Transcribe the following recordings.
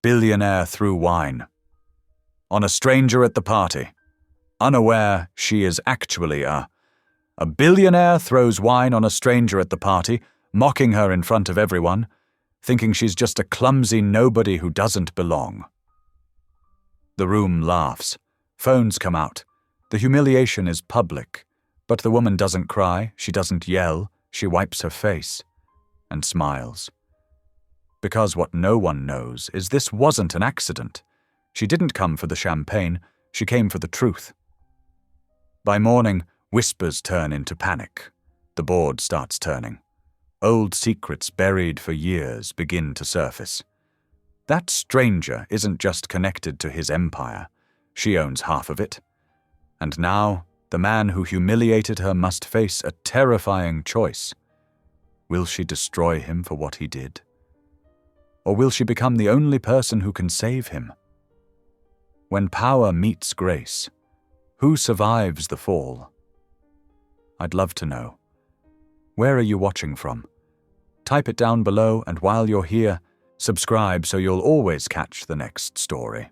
Billionaire threw wine on a stranger at the party, unaware she is actually a billionaire throws wine on a stranger at the party, mocking her in front of everyone, thinking she's just a clumsy nobody who doesn't belong. The room laughs. Phones come out. The humiliation is public, but the woman doesn't cry, she doesn't yell, she wipes her face and smiles. Because what no one knows is this wasn't an accident. She didn't come for the champagne, she came for the truth. By morning, whispers turn into panic. The board starts turning. Old secrets buried for years begin to surface. That stranger isn't just connected to his empire. She owns half of it. And now, the man who humiliated her must face a terrifying choice. Will she destroy him for what he did? Or will she become the only person who can save him? When power meets grace, who survives the fall? I'd love to know. Where are you watching from? Type it down below, and while you're here, subscribe so you'll always catch the next story.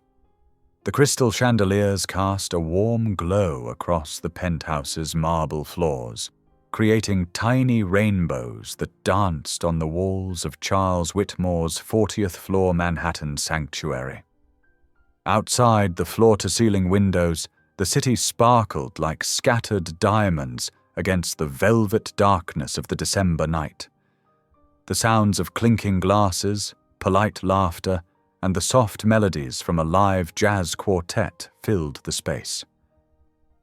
The crystal chandeliers cast a warm glow across the penthouse's marble floors, creating tiny rainbows that danced on the walls of Charles Whitmore's 40th floor Manhattan sanctuary. Outside the floor-to-ceiling windows, the city sparkled like scattered diamonds against the velvet darkness of the December night. The sounds of clinking glasses, polite laughter, and the soft melodies from a live jazz quartet filled the space.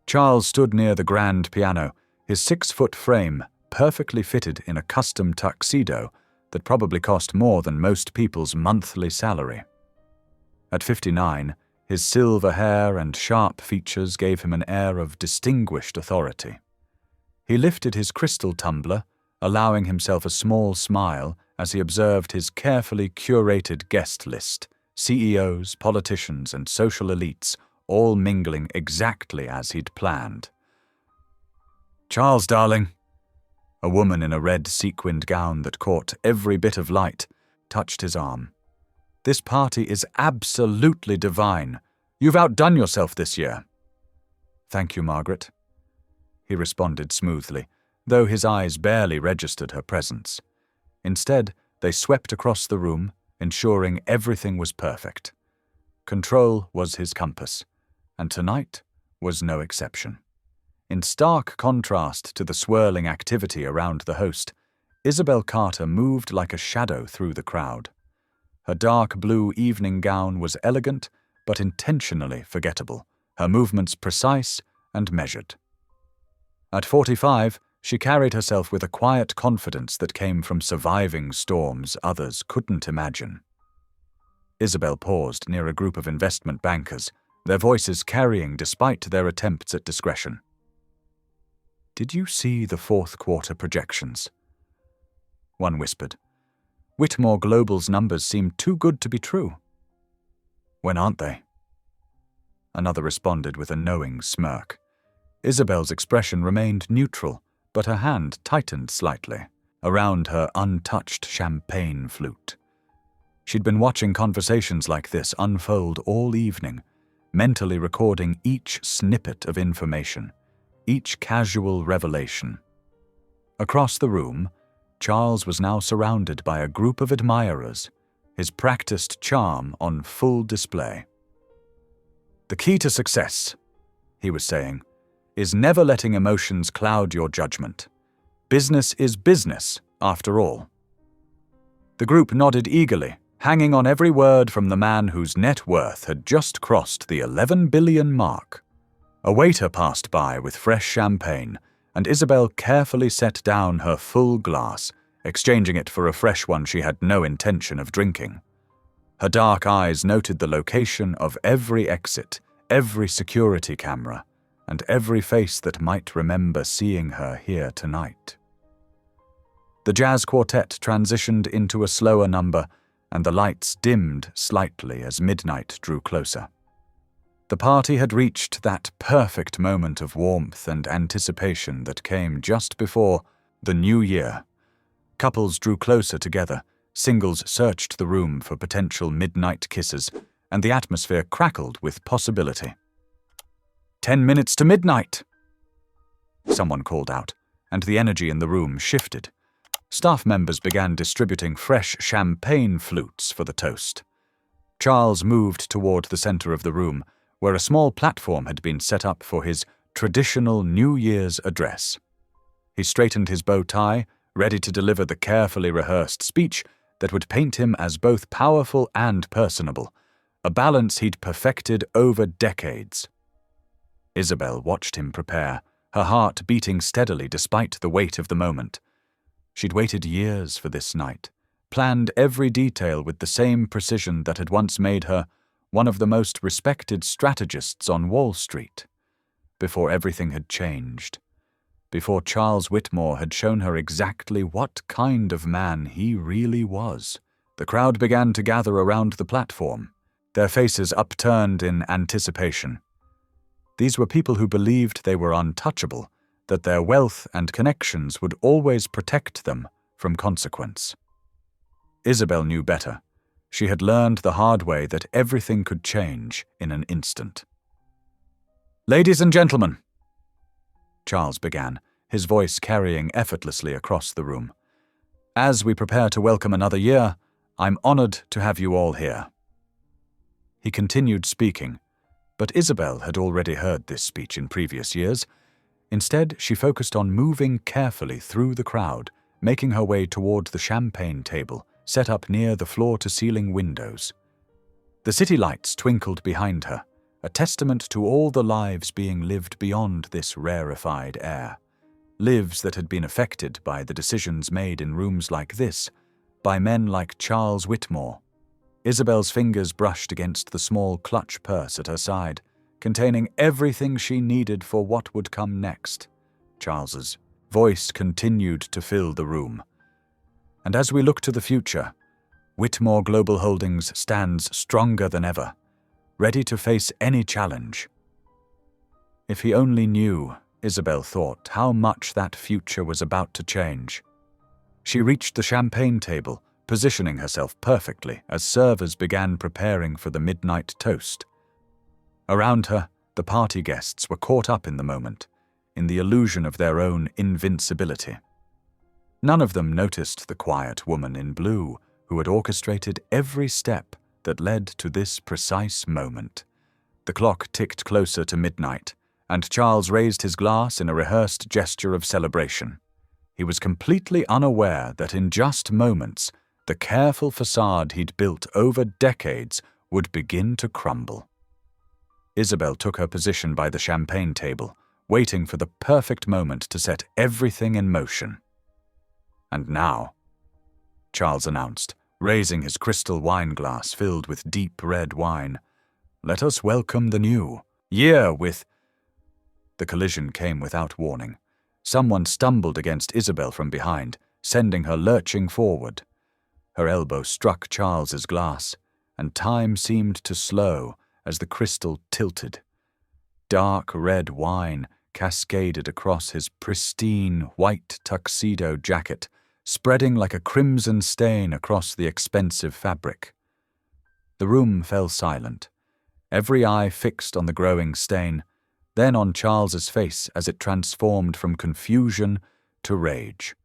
Charles stood near the grand piano, his 6-foot frame perfectly fitted in a custom tuxedo that probably cost more than most people's monthly salary. At 59, his silver hair and sharp features gave him an air of distinguished authority. He lifted his crystal tumbler, allowing himself a small smile as he observed his carefully curated guest list, CEOs, politicians, and social elites, all mingling exactly as he'd planned. "Charles, darling," a woman in a red sequined gown that caught every bit of light touched his arm. "This party is absolutely divine. You've outdone yourself this year." "Thank you, Margaret," he responded smoothly, though his eyes barely registered her presence. Instead, they swept across the room, ensuring everything was perfect. Control was his compass, and tonight was no exception. In stark contrast to the swirling activity around the host, Isabel Carter moved like a shadow through the crowd. Her dark blue evening gown was elegant, but intentionally forgettable, her movements precise and measured. At 45, she carried herself with a quiet confidence that came from surviving storms others couldn't imagine. Isabel paused near a group of investment bankers, their voices carrying despite their attempts at discretion. "Did you see the fourth quarter projections?" One whispered. "Whitmore Global's numbers seem too good to be true." "When aren't they?" Another responded with a knowing smirk. Isabel's expression remained neutral, but her hand tightened slightly around her untouched champagne flute. She'd been watching conversations like this unfold all evening, mentally recording each snippet of information, each casual revelation. Across the room, Charles was now surrounded by a group of admirers, his practiced charm on full display. "The key to success," he was saying, "is never letting emotions cloud your judgment. Business is business, after all." The group nodded eagerly, hanging on every word from the man whose net worth had just crossed the 11 billion mark. A waiter passed by with fresh champagne, and Isabel carefully set down her full glass, exchanging it for a fresh one she had no intention of drinking. Her dark eyes noted the location of every exit, every security camera, and every face that might remember seeing her here tonight. The jazz quartet transitioned into a slower number, and the lights dimmed slightly as midnight drew closer. The party had reached that perfect moment of warmth and anticipation that came just before the new year. Couples drew closer together, Singles searched the room for potential midnight kisses, and the atmosphere crackled with possibility. 10 minutes to midnight! Someone called out, and the energy in the room shifted. Staff members began distributing fresh champagne flutes for the toast. Charles moved toward the center of the room, where a small platform had been set up for his traditional New Year's address. He straightened his bow tie, ready to deliver the carefully rehearsed speech that would paint him as both powerful and personable, a balance he'd perfected over decades. Isabel watched him prepare, her heart beating steadily despite the weight of the moment. She'd waited years for this night, planned every detail with the same precision that had once made her one of the most respected strategists on Wall Street. Before everything had changed, before Charles Whitmore had shown her exactly what kind of man he really was. The crowd began to gather around the platform, their faces upturned in anticipation. These were people who believed they were untouchable, that their wealth and connections would always protect them from consequence. Isabel knew better. She had learned the hard way that everything could change in an instant. "Ladies and gentlemen," Charles began, his voice carrying effortlessly across the room. "As we prepare to welcome another year, I'm honored to have you all here." He continued speaking, but Isabel had already heard this speech in previous years. Instead, she focused on moving carefully through the crowd, making her way toward the champagne table, set up near the floor-to-ceiling windows. The city lights twinkled behind her, a testament to all the lives being lived beyond this rarefied air. Lives that had been affected by the decisions made in rooms like this, by men like Charles Whitmore. Isabel's fingers brushed against the small clutch purse at her side, containing everything she needed for what would come next. Charles's voice continued to fill the room. And as we look to the future, Whitmore Global Holdings stands stronger than ever, ready to face any challenge. If he only knew, Isabel thought, how much that future was about to change. She reached the champagne table, positioning herself perfectly as servers began preparing for the midnight toast. Around her, the party guests were caught up in the moment, in the illusion of their own invincibility. None of them noticed the quiet woman in blue who had orchestrated every step that led to this precise moment. The clock ticked closer to midnight, and Charles raised his glass in a rehearsed gesture of celebration. He was completely unaware that in just moments, the careful facade he'd built over decades would begin to crumble. Isabel took her position by the champagne table, waiting for the perfect moment to set everything in motion. "And now," Charles announced, raising his crystal wine glass filled with deep red wine, "let us welcome the new year with—" The collision came without warning. Someone stumbled against Isabel from behind, sending her lurching forward. Her elbow struck Charles's glass, and time seemed to slow as the crystal tilted. Dark red wine cascaded across his pristine white tuxedo jacket, spreading like a crimson stain across the expensive fabric. The room fell silent, every eye fixed on the growing stain, then on Charles's face as it transformed from confusion to rage.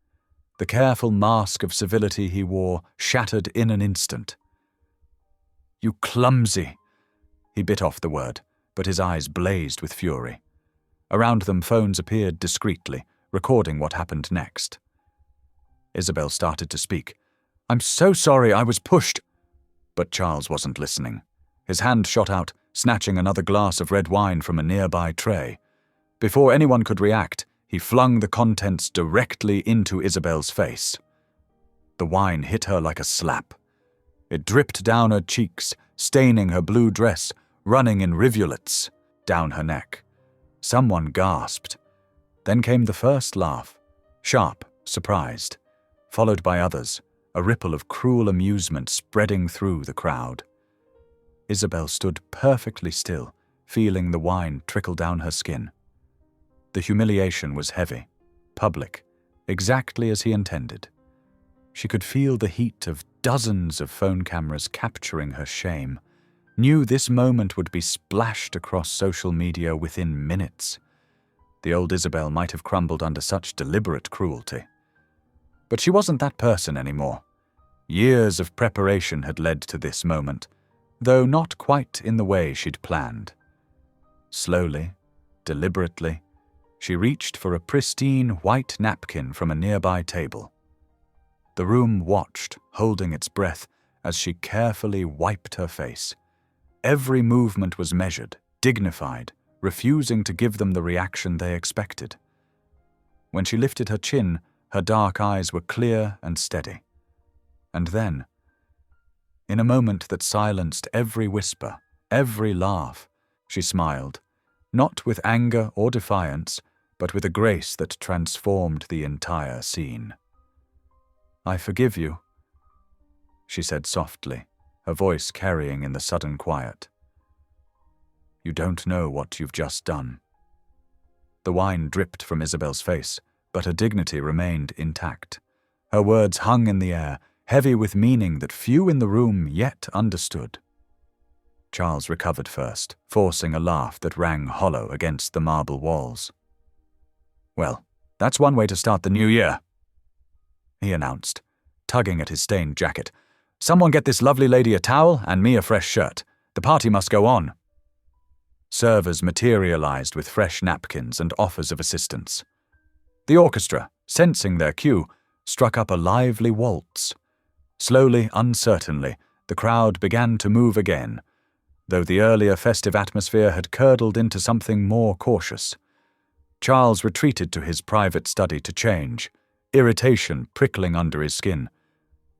The careful mask of civility he wore shattered in an instant. "You clumsy!" He bit off the word, but his eyes blazed with fury. Around them, phones appeared discreetly, recording what happened next. Isabel started to speak. "I'm so sorry, I was pushed." But Charles wasn't listening. His hand shot out, snatching another glass of red wine from a nearby tray. Before anyone could react, he flung the contents directly into Isabel's face. The wine hit her like a slap. It dripped down her cheeks, staining her blue dress, running in rivulets down her neck. Someone gasped. Then came the first laugh, sharp, surprised, followed by others, a ripple of cruel amusement spreading through the crowd. Isabel stood perfectly still, feeling the wine trickle down her skin. The humiliation was heavy, public, exactly as he intended. She could feel the heat of dozens of phone cameras capturing her shame, knew this moment would be splashed across social media within minutes. The old Isabel might have crumbled under such deliberate cruelty. But she wasn't that person anymore. Years of preparation had led to this moment, though not quite in the way she'd planned. Slowly, deliberately, she reached for a pristine white napkin from a nearby table. The room watched, holding its breath, as she carefully wiped her face. Every movement was measured, dignified, refusing to give them the reaction they expected. When she lifted her chin, her dark eyes were clear and steady. And then, in a moment that silenced every whisper, every laugh, she smiled, not with anger or defiance, but with a grace that transformed the entire scene. "I forgive you," she said softly, her voice carrying in the sudden quiet. "You don't know what you've just done." The wine dripped from Isabel's face, but her dignity remained intact. Her words hung in the air, heavy with meaning that few in the room yet understood. Charles recovered first, forcing a laugh that rang hollow against the marble walls. "Well, that's one way to start the new year," he announced, tugging at his stained jacket. "Someone get this lovely lady a towel and me a fresh shirt. The party must go on." Servers materialized with fresh napkins and offers of assistance. The orchestra, sensing their cue, struck up a lively waltz. Slowly, uncertainly, the crowd began to move again, though the earlier festive atmosphere had curdled into something more cautious. Charles retreated to his private study to change, irritation prickling under his skin.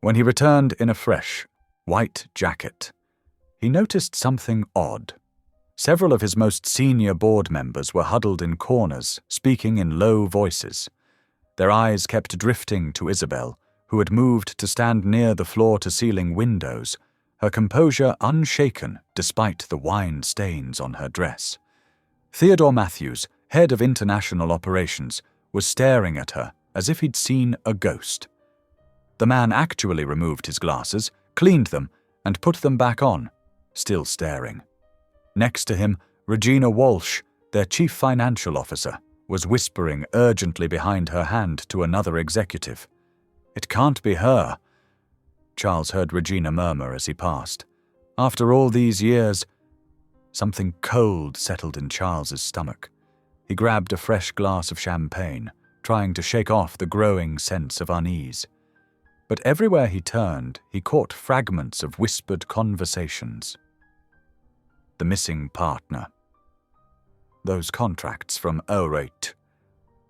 When he returned in a fresh, white jacket, he noticed something odd. Several of his most senior board members were huddled in corners, speaking in low voices. Their eyes kept drifting to Isabel, who had moved to stand near the floor-to-ceiling windows, her composure unshaken despite the wine stains on her dress. Theodore Matthews, head of international operations, was staring at her as if he'd seen a ghost. The man actually removed his glasses, cleaned them, and put them back on, still staring. Next to him, Regina Walsh, their chief financial officer, was whispering urgently behind her hand to another executive. "It can't be her," Charles heard Regina murmur as he passed. "After all these years—" Something cold settled in Charles's stomach. He grabbed a fresh glass of champagne, trying to shake off the growing sense of unease. But everywhere he turned, he caught fragments of whispered conversations. The missing partner. Those contracts from Eurate,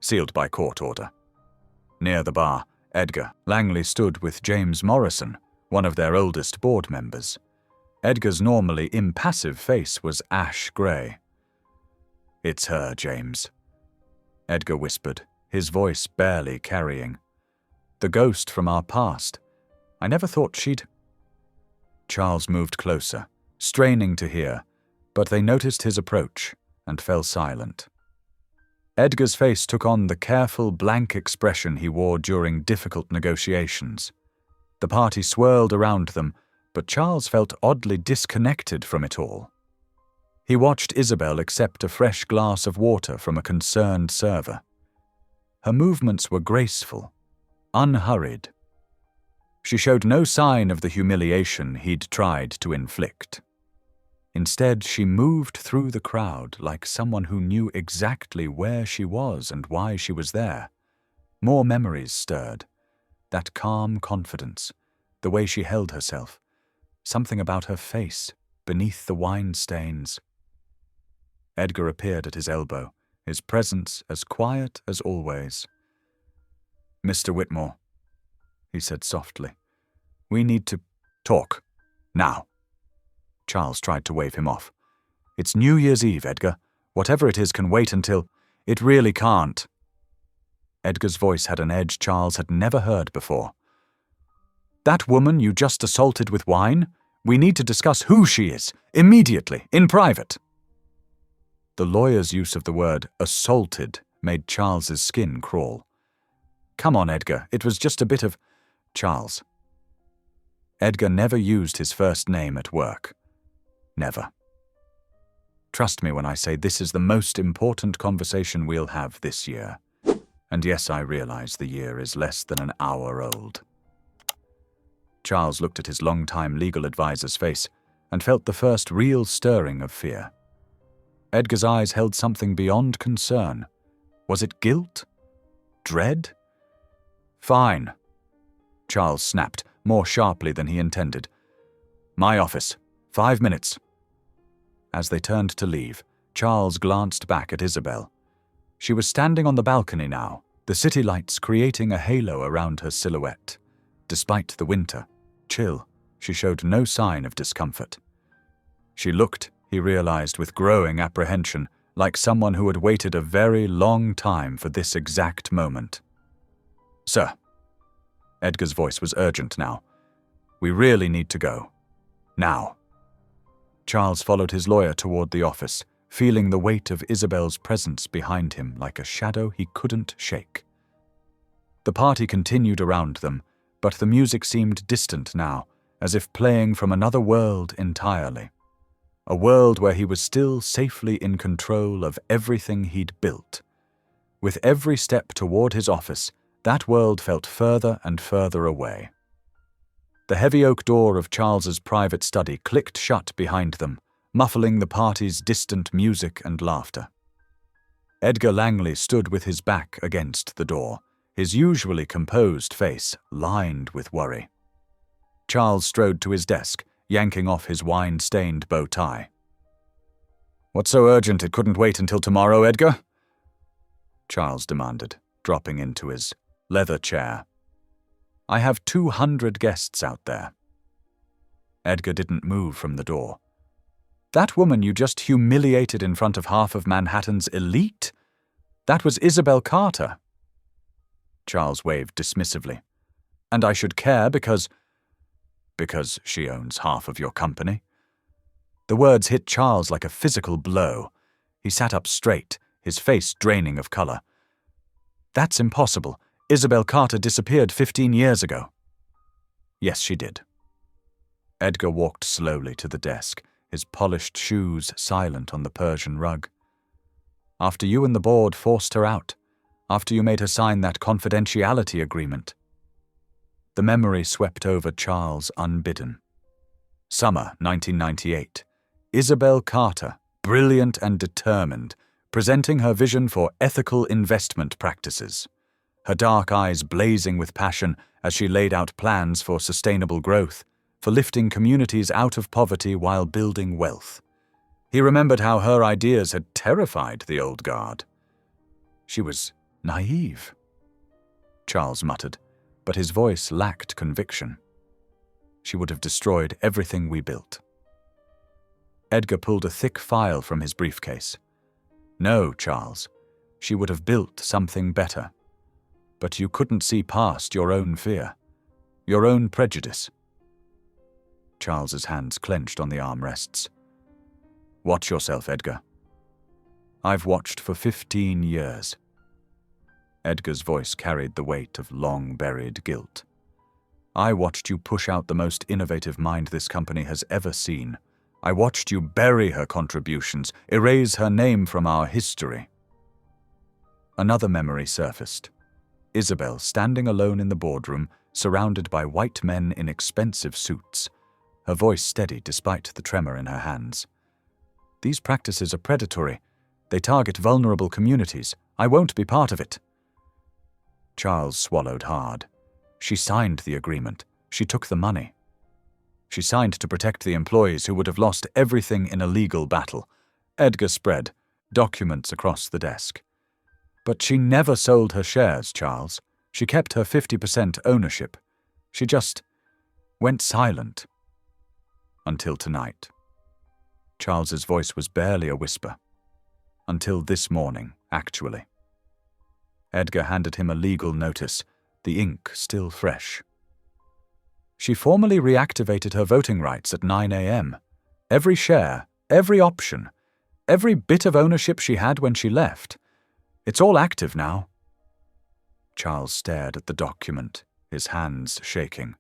sealed by court order. Near the bar, Edgar Langley stood with James Morrison, one of their oldest board members. Edgar's normally impassive face was ash grey. "It's her, James," Edgar whispered, his voice barely carrying. "The ghost from our past. I never thought she'd—" Charles moved closer, straining to hear, but they noticed his approach and fell silent. Edgar's face took on the careful, blank expression he wore during difficult negotiations. The party swirled around them, but Charles felt oddly disconnected from it all. He watched Isabel accept a fresh glass of water from a concerned server. Her movements were graceful, unhurried. She showed no sign of the humiliation he'd tried to inflict. Instead, she moved through the crowd like someone who knew exactly where she was and why she was there. More memories stirred. That calm confidence, the way she held herself, something about her face, beneath the wine stains. Edgar appeared at his elbow, his presence as quiet as always. "Mr. Whitmore," he said softly, "we need to talk. Now." Charles tried to wave him off. "It's New Year's Eve, Edgar. Whatever it is can wait until—" "It really can't." Edgar's voice had an edge Charles had never heard before. "That woman you just assaulted with wine? We need to discuss who she is, immediately, in private." The lawyer's use of the word assaulted made Charles's skin crawl. "Come on, Edgar, it was just a bit of—" "Charles." Edgar never used his first name at work. Never. Trust me when I say this is the most important conversation we'll have this year. And yes, I realize the year is less than an hour old. Charles looked at his long-time legal advisor's face and felt the first real stirring of fear. Edgar's eyes held something beyond concern. Was it guilt? Dread? Fine, Charles snapped, more sharply than he intended. My office. 5 minutes. As they turned to leave, Charles glanced back at Isabel. She was standing on the balcony now, the city lights creating a halo around her silhouette. Despite the winter chill, she showed no sign of discomfort. She looked, he realized with growing apprehension, like someone who had waited a very long time for this exact moment. Sir. Edgar's voice was urgent now. We really need to go. Now. Charles followed his lawyer toward the office, feeling the weight of Isabel's presence behind him like a shadow he couldn't shake. The party continued around them, but the music seemed distant now, as if playing from another world entirely. A world where he was still safely in control of everything he'd built. With every step toward his office, that world felt further and further away. The heavy oak door of Charles's private study clicked shut behind them, muffling the party's distant music and laughter. Edgar Langley stood with his back against the door, his usually composed face lined with worry. Charles strode to his desk, yanking off his wine-stained bow tie. What's so urgent it couldn't wait until tomorrow, Edgar? Charles demanded, dropping into his leather chair. I have 200 guests out there. Edgar didn't move from the door. That woman you just humiliated in front of half of Manhattan's elite? That was Isabel Carter. Charles waved dismissively. And I should care because she owns half of your company? The words hit Charles like a physical blow. He sat up straight, his face draining of color. That's impossible. Isabel Carter disappeared 15 years ago. Yes, she did. Edgar walked slowly to the desk, his polished shoes silent on the Persian rug. After you and the board forced her out, after you made her sign that confidentiality agreement. The memory swept over Charles unbidden. Summer 1998. Isabel Carter, brilliant and determined, presenting her vision for ethical investment practices. Her dark eyes blazing with passion as she laid out plans for sustainable growth, for lifting communities out of poverty while building wealth. He remembered how her ideas had terrified the old guard. She was naive, Charles muttered, but his voice lacked conviction. She would have destroyed everything we built. Edgar pulled a thick file from his briefcase. No, Charles, she would have built something better. But you couldn't see past your own fear, your own prejudice. Charles's hands clenched on the armrests. Watch yourself, Edgar. I've watched for 15 years. Edgar's voice carried the weight of long-buried guilt. I watched you push out the most innovative mind this company has ever seen. I watched you bury her contributions, erase her name from our history. Another memory surfaced. Isabel standing alone in the boardroom, surrounded by white men in expensive suits, her voice steady despite the tremor in her hands. These practices are predatory. They target vulnerable communities. I won't be part of it. Charles swallowed hard. She signed the agreement. She took the money. She signed to protect the employees who would have lost everything in a legal battle. Edgar spread documents across the desk. But she never sold her shares, Charles. She kept her 50% ownership. She just went silent. Until tonight. Charles's voice was barely a whisper. Until this morning, actually. Edgar handed him a legal notice, the ink still fresh. She formally reactivated her voting rights at 9 a.m. Every share, every option, every bit of ownership she had when she left. It's all active now. Charles stared at the document, his hands shaking.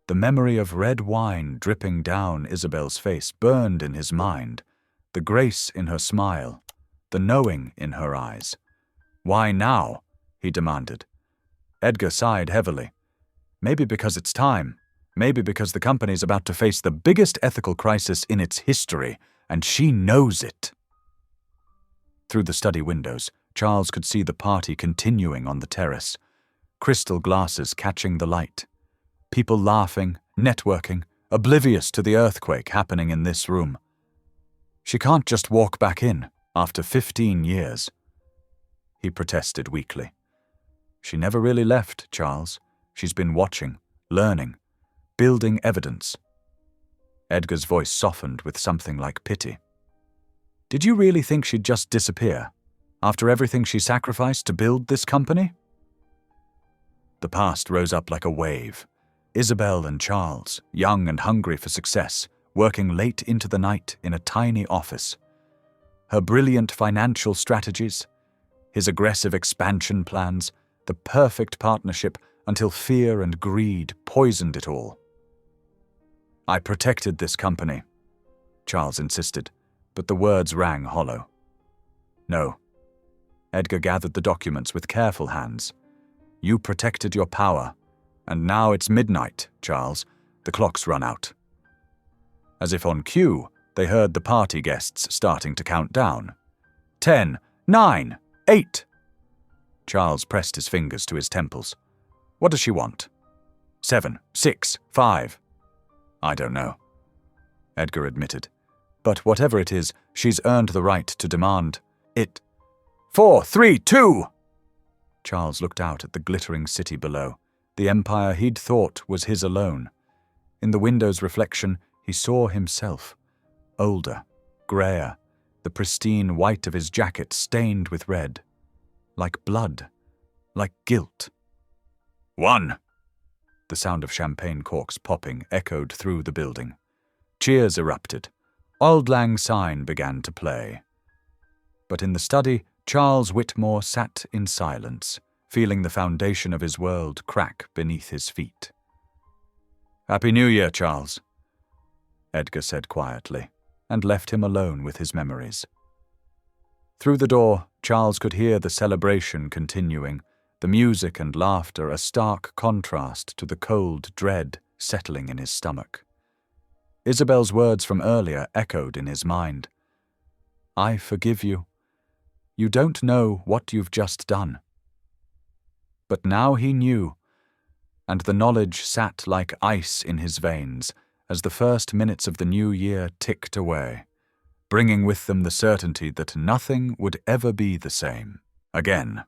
The memory of red wine dripping down Isabel's face burned in his mind, the grace in her smile, the knowing in her eyes. "Why now?" he demanded. Edgar sighed heavily. Maybe because it's time. Maybe because the company's about to face the biggest ethical crisis in its history, and she knows it. Through the study windows, Charles could see the party continuing on the terrace, crystal glasses catching the light. People laughing, networking, oblivious to the earthquake happening in this room. She can't just walk back in after 15 years. He protested weakly. She never really left, Charles. She's been watching, learning, building evidence. Edgar's voice softened with something like pity. Did you really think she'd just disappear, after everything she sacrificed to build this company? The past rose up like a wave. Isabel and Charles, young and hungry for success, working late into the night in a tiny office. Her brilliant financial strategies, his aggressive expansion plans, the perfect partnership until fear and greed poisoned it all. I protected this company, Charles insisted, but the words rang hollow. No. Edgar gathered the documents with careful hands. You protected your power, and now it's midnight, Charles. The clock's run out. As if on cue, they heard the party guests starting to count down. 10, 9, 8. Charles pressed his fingers to his temples. What does she want? 7, 6, 5. I don't know, Edgar admitted. But whatever it is, she's earned the right to demand it. 4, 3, 2! Charles looked out at the glittering city below, the empire he'd thought was his alone. In the window's reflection, he saw himself, older, greyer, the pristine white of his jacket stained with red, like blood, like guilt. 1! The sound of champagne corks popping echoed through the building. Cheers erupted. Auld Lang Syne began to play. But in the study, Charles Whitmore sat in silence, feeling the foundation of his world crack beneath his feet. Happy New Year, Charles, Edgar said quietly, and left him alone with his memories. Through the door, Charles could hear the celebration continuing, the music and laughter a stark contrast to the cold dread settling in his stomach. Isabel's words from earlier echoed in his mind. I forgive you. You don't know what you've just done. But now he knew, and the knowledge sat like ice in his veins as the first minutes of the new year ticked away, bringing with them the certainty that nothing would ever be the same again.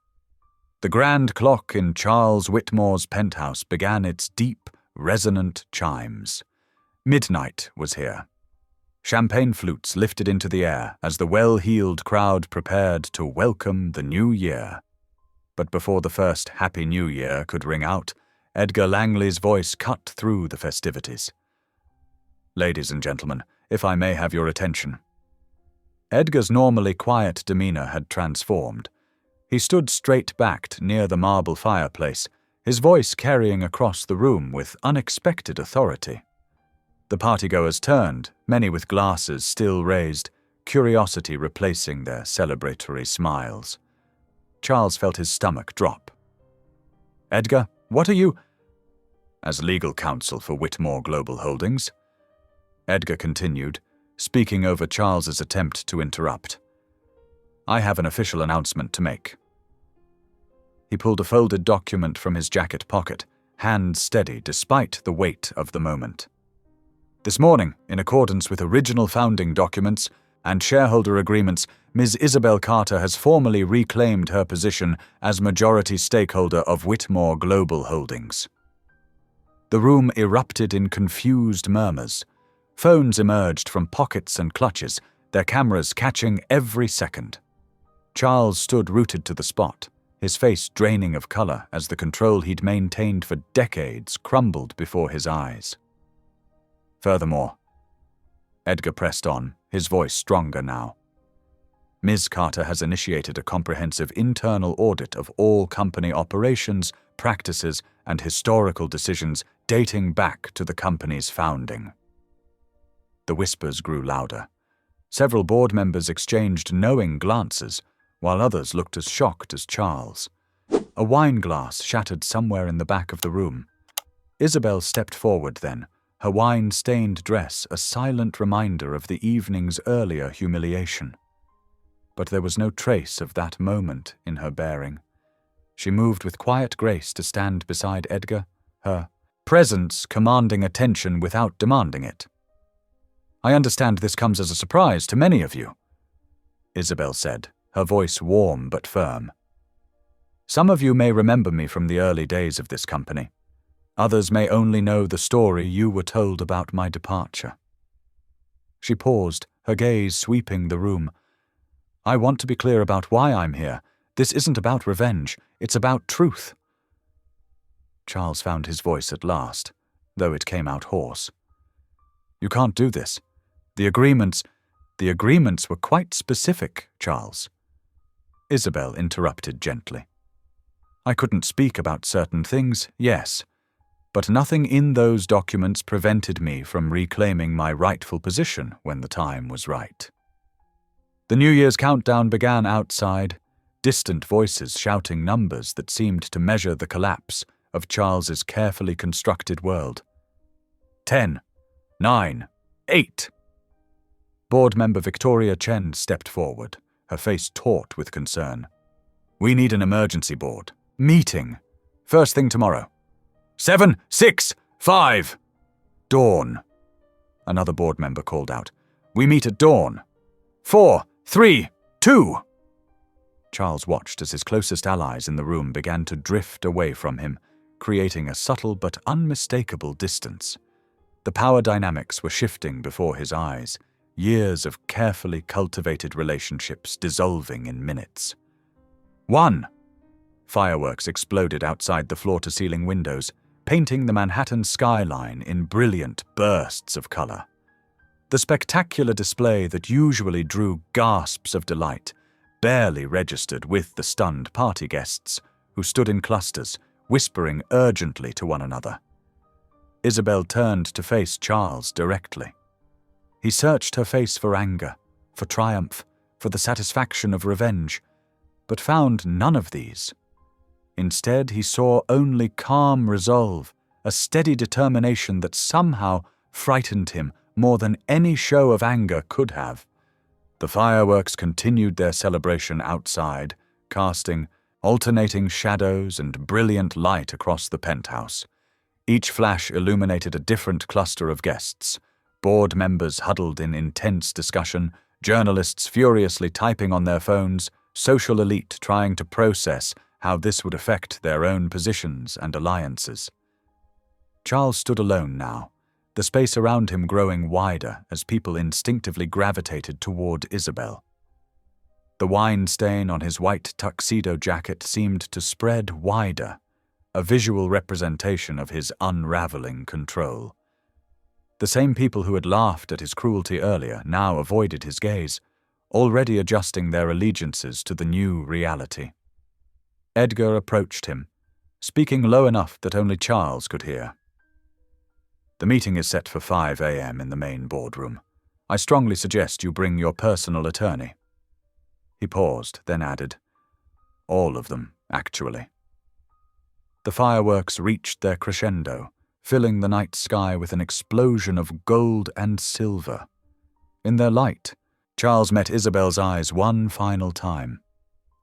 The grand clock in Charles Whitmore's penthouse began its deep, resonant chimes. Midnight was here. Champagne flutes lifted into the air as the well-heeled crowd prepared to welcome the new year. But before the first Happy New Year could ring out, Edgar Langley's voice cut through the festivities. Ladies and gentlemen, if I may have your attention. Edgar's normally quiet demeanor had transformed. He stood straight-backed near the marble fireplace, his voice carrying across the room with unexpected authority. The partygoers turned, many with glasses still raised, curiosity replacing their celebratory smiles. Charles felt his stomach drop. Edgar, what are you? As legal counsel for Whitmore Global Holdings, Edgar continued, speaking over Charles's attempt to interrupt. I have an official announcement to make. He pulled a folded document from his jacket pocket, hand steady despite the weight of the moment. This morning, in accordance with original founding documents and shareholder agreements, Ms. Isabel Carter has formally reclaimed her position as majority stakeholder of Whitmore Global Holdings. The room erupted in confused murmurs. Phones emerged from pockets and clutches, their cameras catching every second. Charles stood rooted to the spot, his face draining of color as the control he'd maintained for decades crumbled before his eyes. Furthermore, Edgar pressed on, his voice stronger now. Ms. Carter has initiated a comprehensive internal audit of all company operations, practices, and historical decisions dating back to the company's founding. The whispers grew louder. Several board members exchanged knowing glances, while others looked as shocked as Charles. A wine glass shattered somewhere in the back of the room. Isabel stepped forward then, her wine-stained dress a silent reminder of the evening's earlier humiliation. But there was no trace of that moment in her bearing. She moved with quiet grace to stand beside Edgar, her presence commanding attention without demanding it. "I understand this comes as a surprise to many of you," Isabel said, her voice warm but firm. "Some of you may remember me from the early days of this company. Others may only know the story you were told about my departure." She paused, her gaze sweeping the room. "I want to be clear about why I'm here. This isn't about revenge. It's about truth." Charles found his voice at last, though it came out hoarse. "You can't do this. The agreements were quite specific, Charles." Isabel interrupted gently. "I couldn't speak about certain things, yes, but nothing in those documents prevented me from reclaiming my rightful position when the time was right." The New Year's countdown began outside, distant voices shouting numbers that seemed to measure the collapse of Charles's carefully constructed world. 10, 9, 8. Board member Victoria Chen stepped forward, her face taut with concern. "We need an emergency board. Meeting. First thing tomorrow. 7, 6, 5. Dawn." Another board member called out. "We meet at dawn. 4, 3, 2. Charles watched as his closest allies in the room began to drift away from him, creating a subtle but unmistakable distance. The power dynamics were shifting before his eyes, years of carefully cultivated relationships dissolving in minutes. 1. Fireworks exploded outside the floor-to-ceiling windows, painting the Manhattan skyline in brilliant bursts of color. The spectacular display that usually drew gasps of delight barely registered with the stunned party guests, who stood in clusters, whispering urgently to one another. Isabel turned to face Charles directly. He searched her face for anger, for triumph, for the satisfaction of revenge, but found none of these. Instead, he saw only calm resolve, a steady determination that somehow frightened him more than any show of anger could have. The fireworks continued their celebration outside, casting alternating shadows and brilliant light across the penthouse. Each flash illuminated a different cluster of guests, board members huddled in intense discussion, journalists furiously typing on their phones, social elite trying to process how this would affect their own positions and alliances. Charles stood alone now, the space around him growing wider as people instinctively gravitated toward Isabel. The wine stain on his white tuxedo jacket seemed to spread wider, a visual representation of his unraveling control. The same people who had laughed at his cruelty earlier now avoided his gaze, already adjusting their allegiances to the new reality. Edgar approached him, speaking low enough that only Charles could hear. "The meeting is set for 5 a.m. in the main boardroom. I strongly suggest you bring your personal attorney." He paused, then added, "All of them, actually." The fireworks reached their crescendo, filling the night sky with an explosion of gold and silver. In their light, Charles met Isabel's eyes one final time.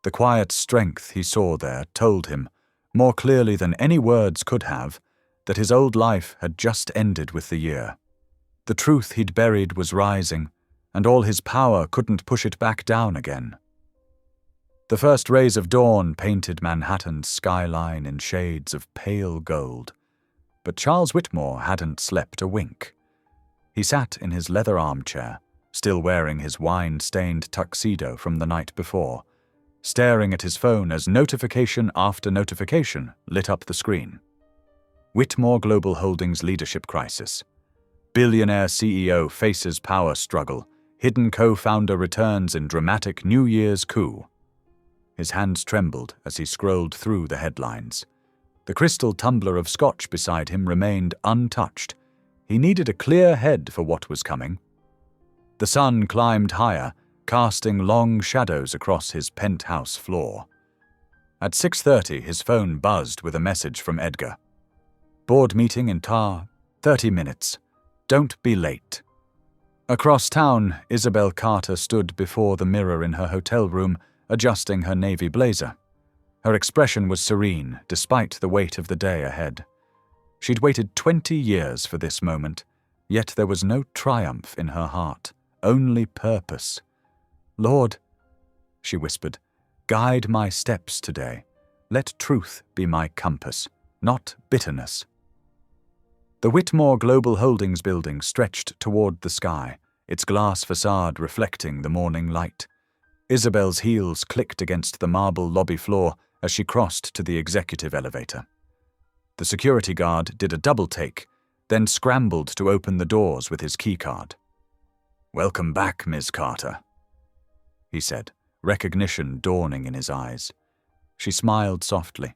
The quiet strength he saw there told him, more clearly than any words could have, that his old life had just ended with the year. The truth he'd buried was rising, and all his power couldn't push it back down again. The first rays of dawn painted Manhattan's skyline in shades of pale gold, but Charles Whitmore hadn't slept a wink. He sat in his leather armchair, still wearing his wine-stained tuxedo from the night before, staring at his phone as notification after notification lit up the screen. Whitmore Global Holdings leadership crisis. Billionaire CEO faces power struggle. Hidden co-founder returns in dramatic New Year's coup. His hands trembled as he scrolled through the headlines. The crystal tumbler of scotch beside him remained untouched. He needed a clear head for what was coming. The sun climbed higher, casting long shadows across his penthouse floor. At 6:30, his phone buzzed with a message from Edgar. Board meeting in 30 minutes. Don't be late. Across town, Isabel Carter stood before the mirror in her hotel room, adjusting her navy blazer. Her expression was serene, despite the weight of the day ahead. She'd waited 20 years for this moment, yet there was no triumph in her heart, only purpose. "Lord," she whispered, "guide my steps today. Let truth be my compass, not bitterness." The Whitmore Global Holdings building stretched toward the sky, its glass facade reflecting the morning light. Isabel's heels clicked against the marble lobby floor as she crossed to the executive elevator. The security guard did a double take, then scrambled to open the doors with his keycard. "Welcome back, Ms. Carter," he said, recognition dawning in his eyes. She smiled softly.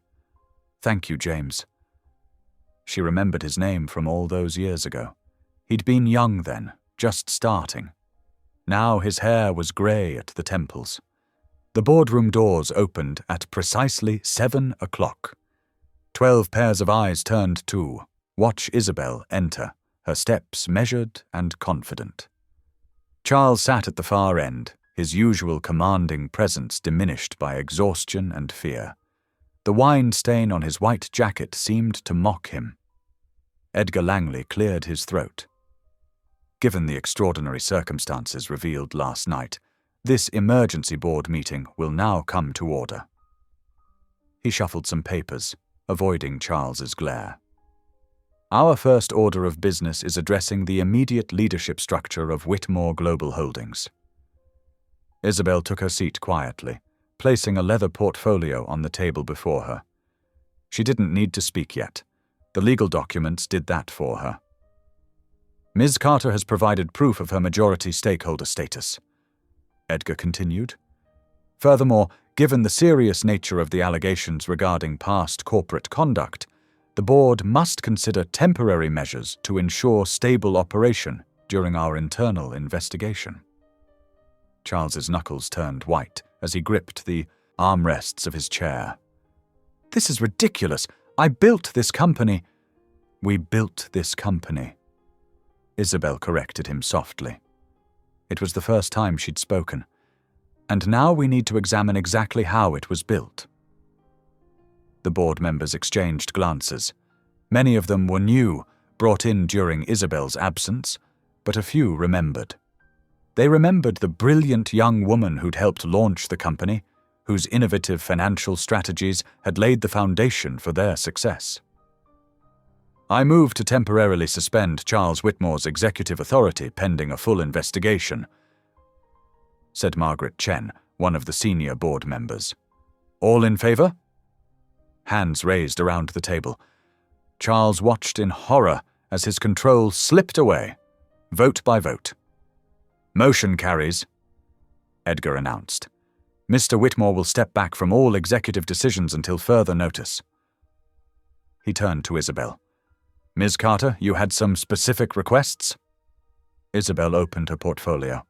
"Thank you, James." She remembered his name from all those years ago. He'd been young then, just starting. Now his hair was grey at the temples. The boardroom doors opened at precisely 7 o'clock. 12 pairs of eyes turned to watch Isabel enter, her steps measured and confident. Charles sat at the far end, his usual commanding presence diminished by exhaustion and fear. The wine stain on his white jacket seemed to mock him. Edgar Langley cleared his throat. Given the extraordinary circumstances revealed last night, this emergency board meeting will now come to order. He shuffled some papers, avoiding Charles's glare. Our first order of business is addressing the immediate leadership structure of Whitmore Global Holdings. Isabel took her seat quietly, placing a leather portfolio on the table before her. She didn't need to speak yet. The legal documents did that for her. Ms. Carter has provided proof of her majority stakeholder status, Edgar continued. Furthermore, given the serious nature of the allegations regarding past corporate conduct, the board must consider temporary measures to ensure stable operation during our internal investigation. Charles's knuckles turned white as he gripped the armrests of his chair. "This is ridiculous. I built this company." "We built this company," Isabel corrected him softly. It was the first time she'd spoken. "And now we need to examine exactly how it was built." The board members exchanged glances. Many of them were new, brought in during Isabel's absence, but a few remembered. They remembered the brilliant young woman who'd helped launch the company, whose innovative financial strategies had laid the foundation for their success. "I move to temporarily suspend Charles Whitmore's executive authority pending a full investigation," said Margaret Chen, one of the senior board members. "All in favor?" Hands raised around the table. Charles watched in horror as his control slipped away, vote by vote. "Motion carries," Edgar announced. "Mr. Whitmore will step back from all executive decisions until further notice." He turned to Isabel. "Ms. Carter, you had some specific requests?" Isabel opened her portfolio.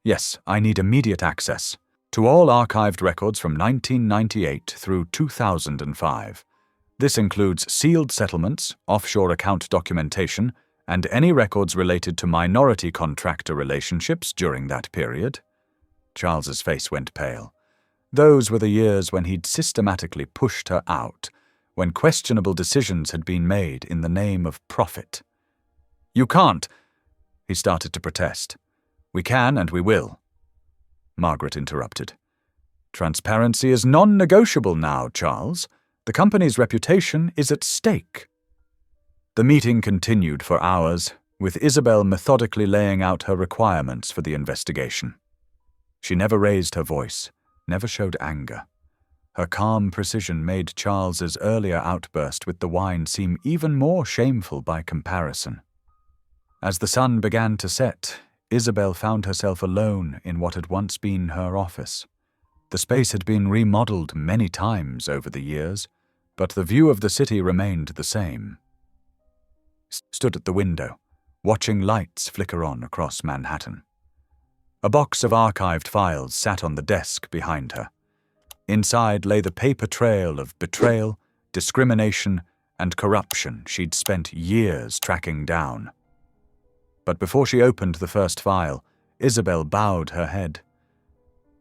"Yes, I need immediate access to all archived records from 1998 through 2005. This includes sealed settlements, offshore account documentation, and any records related to minority contractor relationships during that period." Charles's face went pale. Those were the years when he'd systematically pushed her out, when questionable decisions had been made in the name of profit. "You can't," he started to protest. "We can and we will," Margaret interrupted. "Transparency is non-negotiable now, Charles. The company's reputation is at stake." The meeting continued for hours, with Isabel methodically laying out her requirements for the investigation. She never raised her voice, never showed anger. Her calm precision made Charles's earlier outburst with the wine seem even more shameful by comparison. As the sun began to set, Isabel found herself alone in what had once been her office. The space had been remodeled many times over the years, but the view of the city remained the same. Stood at the window, watching lights flicker on across Manhattan. A box of archived files sat on the desk behind her. Inside lay the paper trail of betrayal, discrimination, and corruption she'd spent years tracking down. But before she opened the first file, Isabel bowed her head.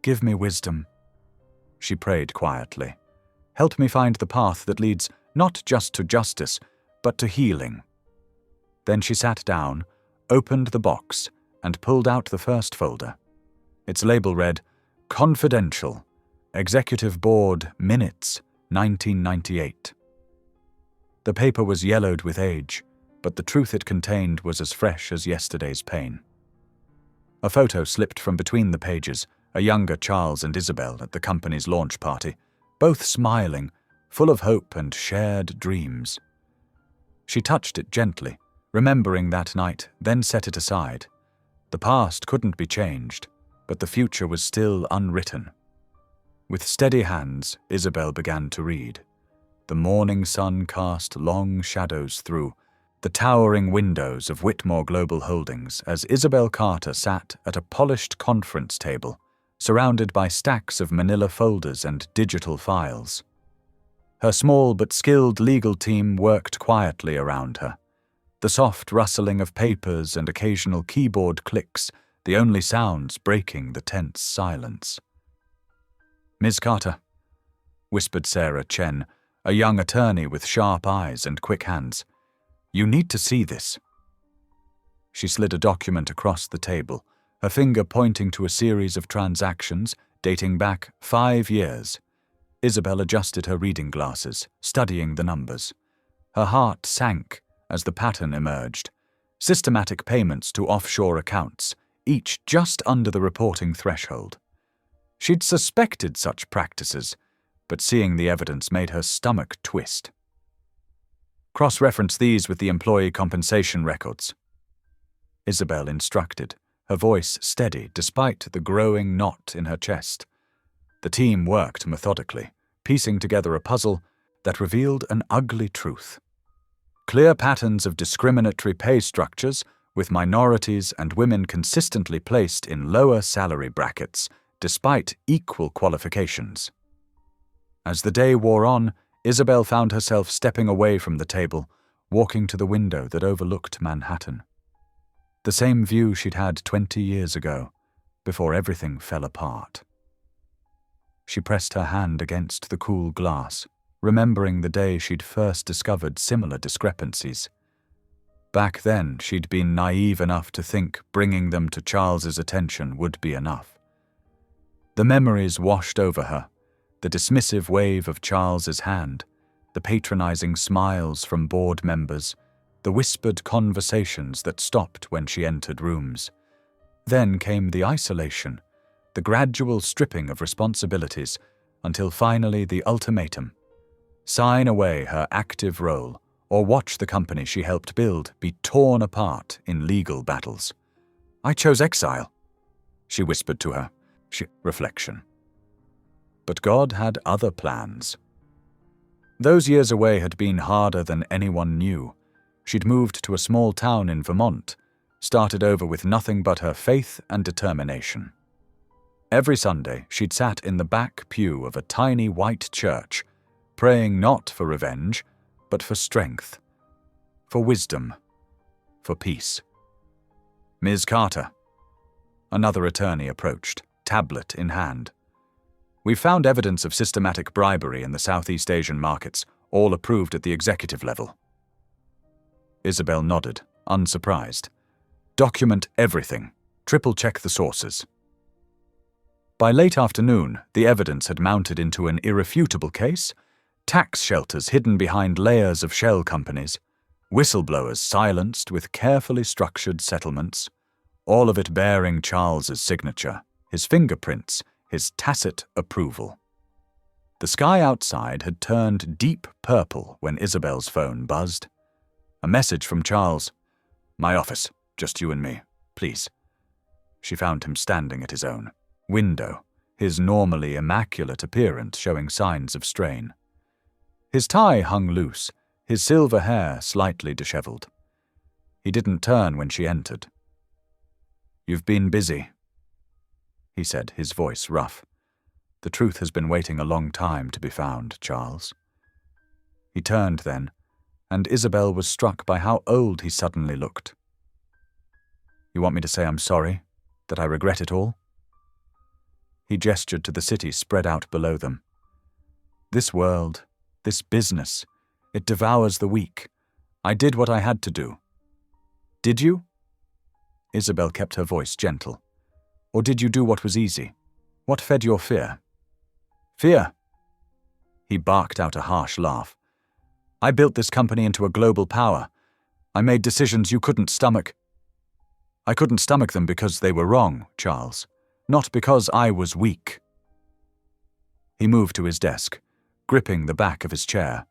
"Give me wisdom," she prayed quietly. "Help me find the path that leads not just to justice, but to healing." Then she sat down, opened the box, and pulled out the first folder. Its label read, "Confidential, Executive Board Minutes, 1998. The paper was yellowed with age, but the truth it contained was as fresh as yesterday's pain. A photo slipped from between the pages, a younger Charles and Isabel at the company's launch party, both smiling, full of hope and shared dreams. She touched it gently, remembering that night, then set it aside. The past couldn't be changed, but the future was still unwritten. With steady hands, Isabel began to read. The morning sun cast long shadows through the towering windows of Whitmore Global Holdings as Isabel Carter sat at a polished conference table, surrounded by stacks of manila folders and digital files. Her small but skilled legal team worked quietly around her. The soft rustling of papers and occasional keyboard clicks, the only sounds breaking the tense silence. "Ms. Carter," whispered Sarah Chen, a young attorney with sharp eyes and quick hands. "You need to see this." She slid a document across the table, her finger pointing to a series of transactions dating back 5 years. Isabel adjusted her reading glasses, studying the numbers. Her heart sank as the pattern emerged. Systematic payments to offshore accounts, each just under the reporting threshold. She'd suspected such practices, but seeing the evidence made her stomach twist. "Cross-reference these with the employee compensation records," Isabel instructed, her voice steady despite the growing knot in her chest. The team worked methodically, piecing together a puzzle that revealed an ugly truth. Clear patterns of discriminatory pay structures, with minorities and women consistently placed in lower salary brackets, despite equal qualifications. As the day wore on, Isabel found herself stepping away from the table, walking to the window that overlooked Manhattan. The same view she'd had 20 years ago, before everything fell apart. She pressed her hand against the cool glass, remembering the day she'd first discovered similar discrepancies. Back then, she'd been naive enough to think bringing them to Charles's attention would be enough. The memories washed over her, the dismissive wave of Charles's hand, the patronizing smiles from board members, the whispered conversations that stopped when she entered rooms. Then came the isolation, the gradual stripping of responsibilities, until finally the ultimatum: sign away her active role, or watch the company she helped build be torn apart in legal battles. "I chose exile," she whispered to her. Reflection. But God had other plans. Those years away had been harder than anyone knew. She'd moved to a small town in Vermont, started over with nothing but her faith and determination. Every Sunday, she'd sat in the back pew of a tiny white church, praying not for revenge, but for strength, for wisdom, for peace. "Ms. Carter." Another attorney approached, tablet in hand. "We've found evidence of systematic bribery in the Southeast Asian markets, all approved at the executive level." Isabel nodded, unsurprised. "Document everything. Triple-check the sources." By late afternoon, the evidence had mounted into an irrefutable case: tax shelters hidden behind layers of shell companies, whistleblowers silenced with carefully structured settlements, all of it bearing Charles's signature, his fingerprints, his tacit approval. The sky outside had turned deep purple when Isabel's phone buzzed. A message from Charles. "My office, just you and me, please." She found him standing at his own window, his normally immaculate appearance showing signs of strain. His tie hung loose, his silver hair slightly disheveled. He didn't turn when she entered. "You've been busy," he said, his voice rough. "The truth has been waiting a long time to be found, Charles." He turned then, and Isabel was struck by how old he suddenly looked. "You want me to say I'm sorry, that I regret it all?" He gestured to the city spread out below them. "This world, this business, it devours the weak. I did what I had to do." "Did you?" Isabel kept her voice gentle. "Or did you do what was easy? What fed your fear?" "Fear?" He barked out a harsh laugh. "I built this company into a global power. I made decisions you couldn't stomach." "I couldn't stomach them because they were wrong, Charles, not because I was weak." He moved to his desk, gripping the back of his chair.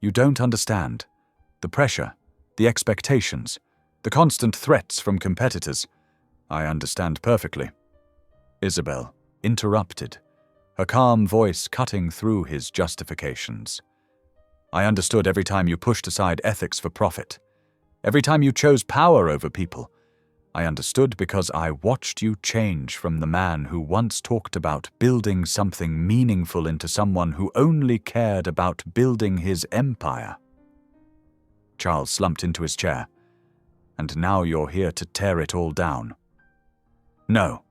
"You don't understand. The pressure, the expectations, the constant threats from competitors. I understand perfectly." Isabel interrupted, her calm voice cutting through his justifications. "I understood every time you pushed aside ethics for profit. Every time you chose power over people. I understood because I watched you change from the man who once talked about building something meaningful into someone who only cared about building his empire." Charles slumped into his chair. "And now you're here to tear it all down." "No."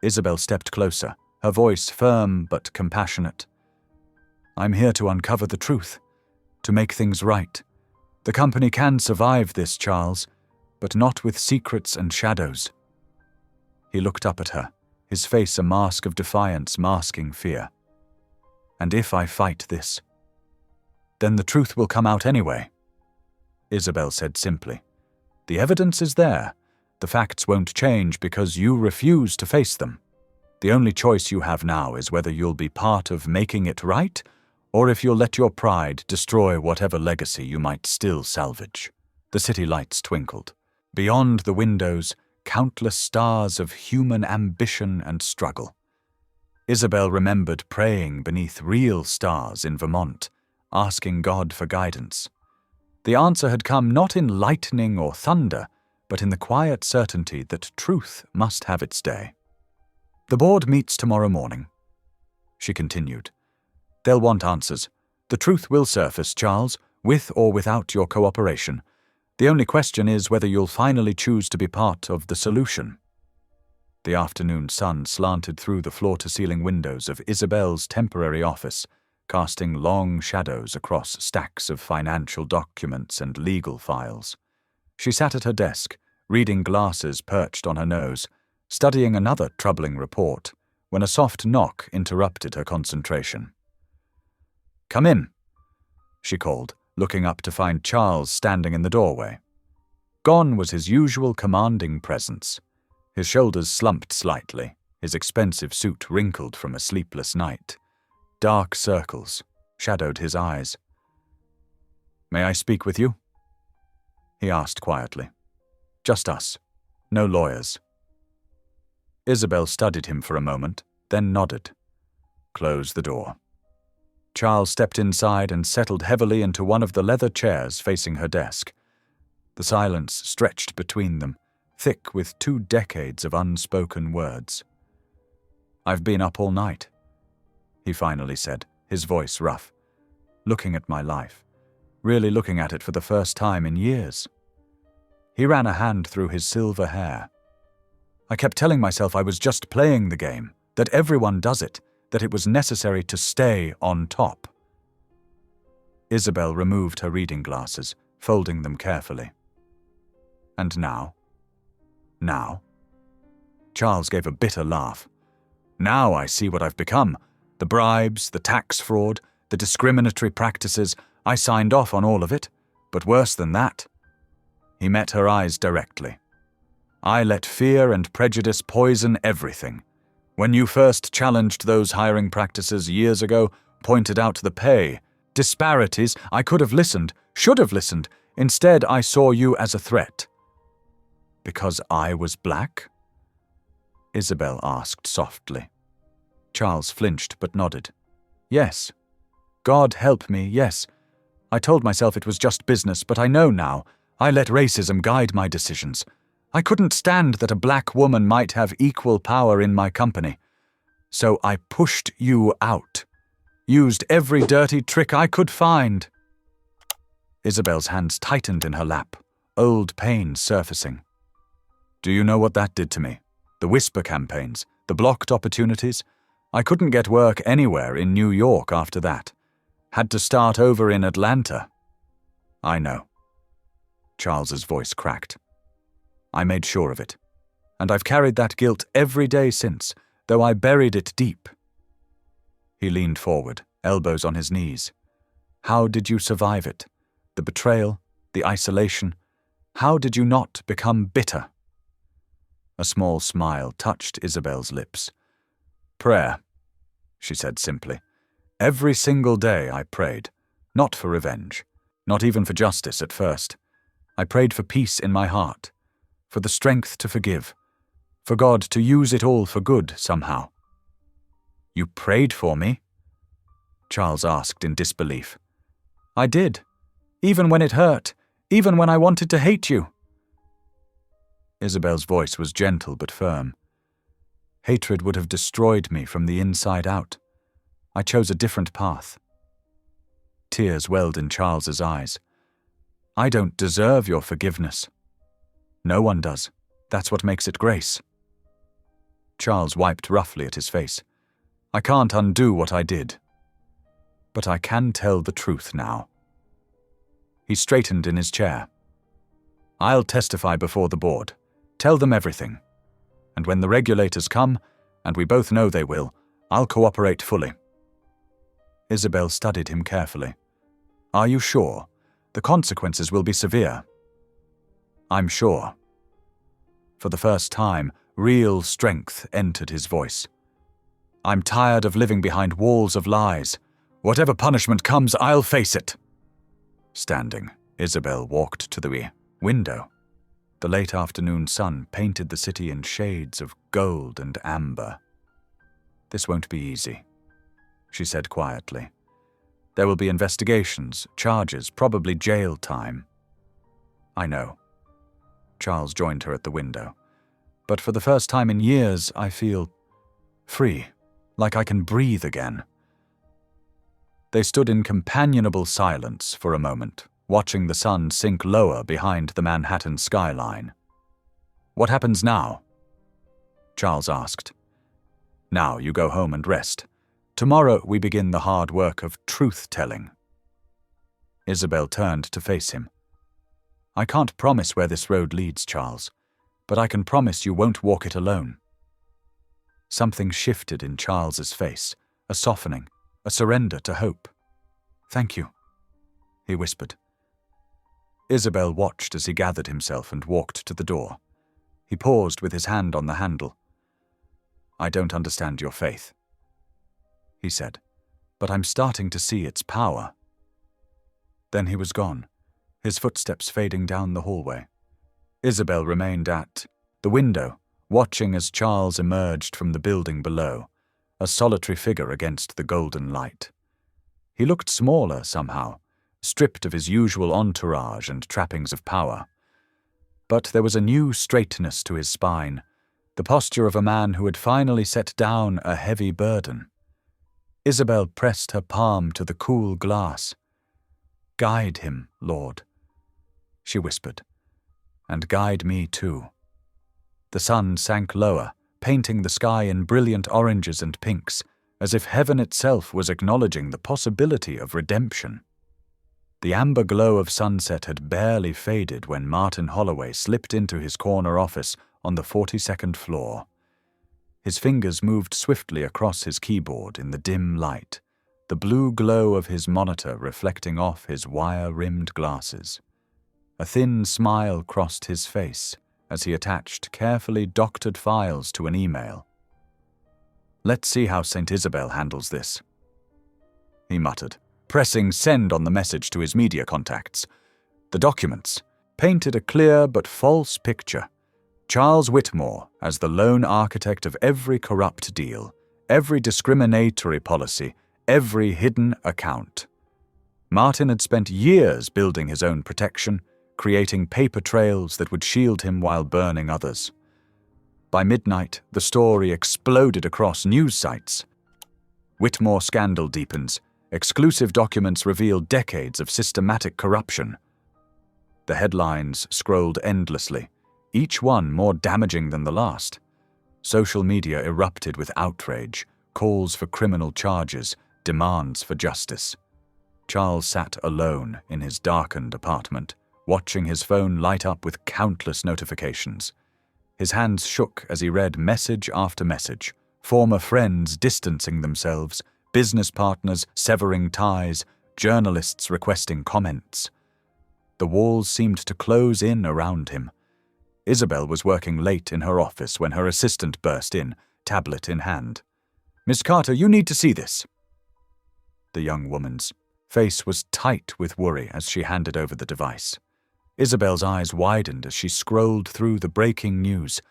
Isabel stepped closer, her voice firm but compassionate. "I'm here to uncover the truth, to make things right. The company can survive this, Charles, but not with secrets and shadows." He looked up at her, his face a mask of defiance masking fear. "And if I fight this, then the truth will come out anyway," Isabel said simply. "The evidence is there. The facts won't change because you refuse to face them. The only choice you have now is whether you'll be part of making it right, or if you'll let your pride destroy whatever legacy you might still salvage." The city lights twinkled. Beyond the windows, countless stars of human ambition and struggle. Isabel remembered praying beneath real stars in Vermont, asking God for guidance. The answer had come not in lightning or thunder, but in the quiet certainty that truth must have its day. "The board meets tomorrow morning," she continued. "They'll want answers. The truth will surface, Charles, with or without your cooperation. The only question is whether you'll finally choose to be part of the solution." The afternoon sun slanted through the floor-to-ceiling windows of Isabel's temporary office, casting long shadows across stacks of financial documents and legal files. She sat at her desk, reading glasses perched on her nose, studying another troubling report, when a soft knock interrupted her concentration. "Come in," she called, looking up to find Charles standing in the doorway. Gone was his usual commanding presence. His shoulders slumped slightly, his expensive suit wrinkled from a sleepless night. Dark circles shadowed his eyes. "May I speak with you?" he asked quietly. "Just us. No lawyers." Isabel studied him for a moment, then nodded. "Close the door." Charles stepped inside and settled heavily into one of the leather chairs facing her desk. The silence stretched between them, thick with 2 decades of unspoken words. "I've been up all night," he finally said, his voice rough. "Looking at my life, really looking at it for the first time in years." He ran a hand through his silver hair. "I kept telling myself I was just playing the game, that everyone does it, that it was necessary to stay on top." Isabel removed her reading glasses, folding them carefully. "And now?" "Now?" Charles gave a bitter laugh. "Now I see what I've become. The bribes, the tax fraud, the discriminatory practices, I signed off on all of it. But worse than that." He met her eyes directly. "I let fear and prejudice poison everything. When you first challenged those hiring practices years ago, pointed out the pay, disparities, I could have listened, should have listened. Instead, I saw you as a threat." "Because I was black?" Isabel asked softly. Charles flinched but nodded. "Yes. God help me, yes. I told myself it was just business, but I know now. I let racism guide my decisions. I couldn't stand that a black woman might have equal power in my company. So I pushed you out. Used every dirty trick I could find. Isabel's hands tightened in her lap, old pain surfacing. Do you know what that did to me? The whisper campaigns, the blocked opportunities. I couldn't get work anywhere in New York after that. Had to start over in Atlanta. I know. Charles's voice cracked. I made sure of it. And I've carried that guilt every day since, though I buried it deep. He leaned forward, elbows on his knees. How did you survive it? The betrayal, the isolation. How did you not become bitter? A small smile touched Isabel's lips. Prayer, she said simply. Every single day I prayed, not for revenge, not even for justice at first. I prayed for peace in my heart, for the strength to forgive, for God to use it all for good somehow. You prayed for me? Charles asked in disbelief. I did, even when it hurt, even when I wanted to hate you. Isabel's voice was gentle but firm. Hatred would have destroyed me from the inside out. I chose a different path. Tears welled in Charles's eyes. I don't deserve your forgiveness. No one does. That's what makes it grace. Charles wiped roughly at his face. I can't undo what I did. But I can tell the truth now. He straightened in his chair. I'll testify before the board. Tell them everything. And when the regulators come, and we both know they will, I'll cooperate fully. Isabel studied him carefully. Are you sure? The consequences will be severe. I'm sure. For the first time, real strength entered his voice. I'm tired of living behind walls of lies. Whatever punishment comes, I'll face it. Standing, Isabel walked to the window. The late afternoon sun painted the city in shades of gold and amber. This won't be easy, she said quietly. There will be investigations, charges, probably jail time. I know. Charles joined her at the window. But for the first time in years, I feel free, like I can breathe again. They stood in companionable silence for a moment, watching the sun sink lower behind the Manhattan skyline. What happens now? Charles asked. Now you go home and rest. Tomorrow we begin the hard work of truth-telling. Isabel turned to face him. I can't promise where this road leads, Charles, but I can promise you won't walk it alone. Something shifted in Charles's face, a softening, a surrender to hope. Thank you, he whispered. Isabel watched as he gathered himself and walked to the door. He paused with his hand on the handle. I don't understand your faith, he said, but I'm starting to see its power. Then he was gone, his footsteps fading down the hallway. Isabel remained at the window, watching as Charles emerged from the building below, a solitary figure against the golden light. He looked smaller somehow, stripped of his usual entourage and trappings of power. But there was a new straightness to his spine, the posture of a man who had finally set down a heavy burden. Isabel pressed her palm to the cool glass. Guide him, Lord, she whispered, and guide me too. The sun sank lower, painting the sky in brilliant oranges and pinks, as if heaven itself was acknowledging the possibility of redemption. The amber glow of sunset had barely faded when Martin Holloway slipped into his corner office on the 42nd floor. His fingers moved swiftly across his keyboard in the dim light, the blue glow of his monitor reflecting off his wire-rimmed glasses. A thin smile crossed his face as he attached carefully doctored files to an email. Let's see how St. Isabel handles this, he muttered, pressing send on the message to his media contacts. The documents painted a clear but false picture. Charles Whitmore as the lone architect of every corrupt deal, every discriminatory policy, every hidden account. Martin had spent years building his own protection, creating paper trails that would shield him while burning others. By midnight, the story exploded across news sites. Whitmore scandal deepens. Exclusive documents reveal decades of systematic corruption. The headlines scrolled endlessly, each one more damaging than the last. Social media erupted with outrage, calls for criminal charges, demands for justice. Charles sat alone in his darkened apartment, watching his phone light up with countless notifications. His hands shook as he read message after message, former friends distancing themselves, business partners severing ties, journalists requesting comments. The walls seemed to close in around him. Isabel was working late in her office when her assistant burst in, tablet in hand. "Miss Carter, you need to see this." The young woman's face was tight with worry as she handed over the device. Isabel's eyes widened as she scrolled through the breaking news.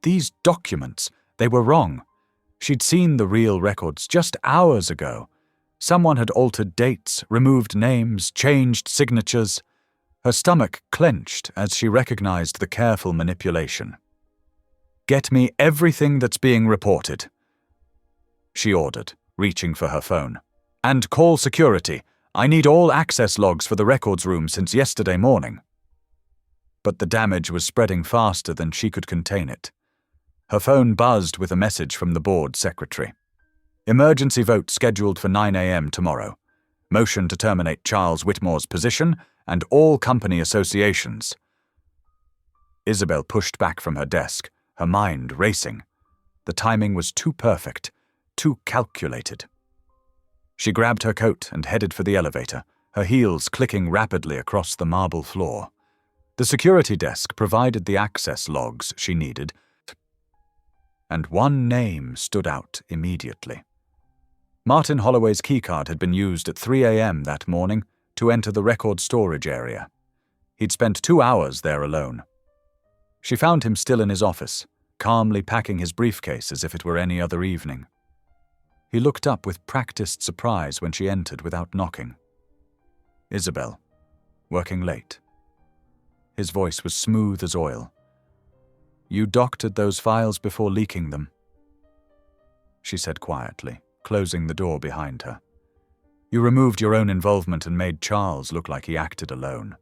These documents, they were wrong. She'd seen the real records just hours ago. Someone had altered dates, removed names, changed signatures. Her stomach clenched as she recognized the careful manipulation. "Get me everything that's being reported," she ordered, reaching for her phone. "And call security. I need all access logs for the records room since yesterday morning." But the damage was spreading faster than she could contain it. Her phone buzzed with a message from the board secretary. "Emergency vote scheduled for 9 a.m. tomorrow. Motion to terminate Charles Whitmore's position and all company associations." Isabel pushed back from her desk, her mind racing. The timing was too perfect, too calculated. She grabbed her coat and headed for the elevator, her heels clicking rapidly across the marble floor. The security desk provided the access logs she needed, and one name stood out immediately. Martin Holloway's keycard had been used at 3 a.m. that morning to enter the record storage area. He'd spent 2 hours there alone. She found him still in his office, calmly packing his briefcase as if it were any other evening. He looked up with practiced surprise when she entered without knocking. "Isabel, working late." His voice was smooth as oil. "You doctored those files before leaking them," she said quietly, closing the door behind her. "You removed your own involvement and made Charles look like he acted alone."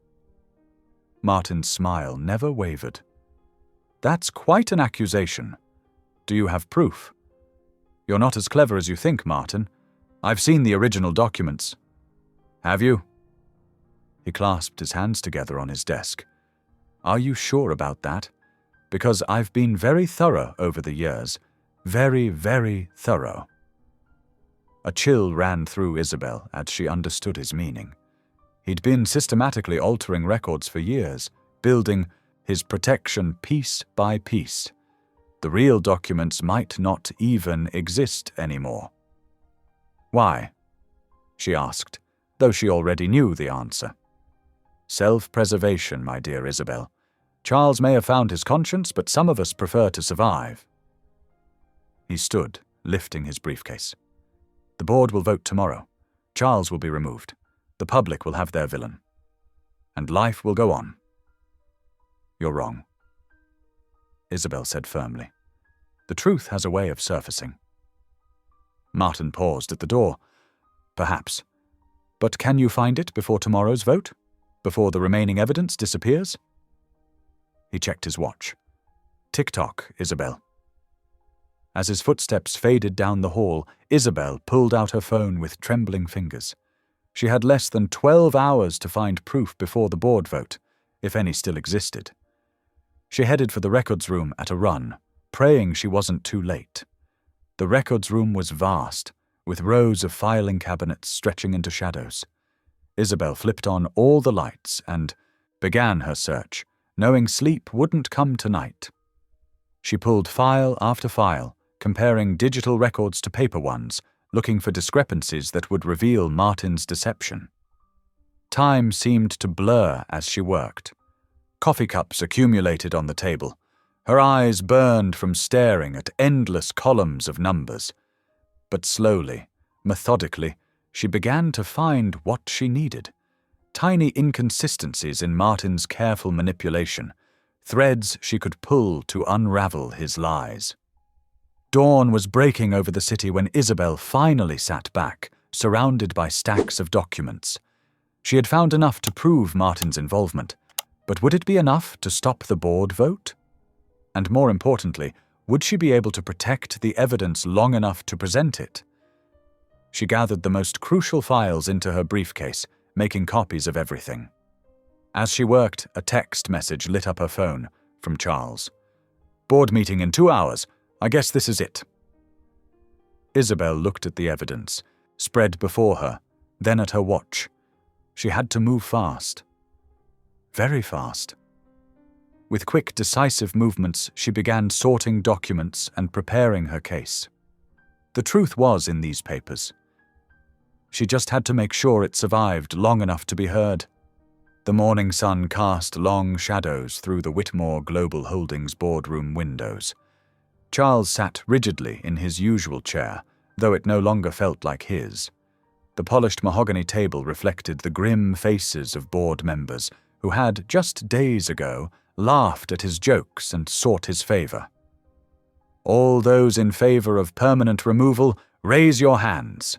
Martin's smile never wavered. "That's quite an accusation. Do you have proof?" "You're not as clever as you think, Martin. I've seen the original documents." "Have you?" He clasped his hands together on his desk. "Are you sure about that? Because I've been very thorough over the years. Very, very thorough." A chill ran through Isabel as she understood his meaning. He'd been systematically altering records for years, building his protection piece by piece. The real documents might not even exist anymore. "Why?" she asked, though she already knew the answer. "Self-preservation, my dear Isabel. Charles may have found his conscience, but some of us prefer to survive." He stood, lifting his briefcase. "The board will vote tomorrow. Charles will be removed. The public will have their villain. And life will go on." "You're wrong," Isabel said firmly. "The truth has a way of surfacing." Martin paused at the door. "Perhaps. But can you find it before tomorrow's vote? Before the remaining evidence disappears?" He checked his watch. "Tick-tock, Isabel." As his footsteps faded down the hall, Isabel pulled out her phone with trembling fingers. She had less than 12 hours to find proof before the board vote, if any still existed. She headed for the records room at a run, praying she wasn't too late. The records room was vast, with rows of filing cabinets stretching into shadows. Isabel flipped on all the lights and began her search, knowing sleep wouldn't come tonight. She pulled file after file, comparing digital records to paper ones, looking for discrepancies that would reveal Martin's deception. Time seemed to blur as she worked. Coffee cups accumulated on the table. Her eyes burned from staring at endless columns of numbers. But slowly, Methodically, she began to find what she needed. Tiny inconsistencies in Martin's careful manipulation, threads she could pull to unravel his lies. Dawn was breaking over the city when Isabel finally sat back, surrounded by stacks of documents. She had found enough to prove Martin's involvement, but would it be enough to stop the board vote? And more importantly, would she be able to protect the evidence long enough to present it? She gathered the most crucial files into her briefcase, making copies of everything. As she worked, a text message lit up her phone from Charles. "Board meeting in 2 hours. I guess this is it." Isabel looked at the evidence, spread before her, then at her watch. She had to move fast. Very fast. With quick, decisive movements, she began sorting documents and preparing her case. The truth was in these papers. She just had to make sure it survived long enough to be heard. The morning sun cast long shadows through the Whitmore Global Holdings boardroom windows. Charles sat rigidly in his usual chair, though it no longer felt like his. The polished mahogany table reflected the grim faces of board members who had, just days ago, laughed at his jokes and sought his favor. "All those in favor of permanent removal, raise your hands."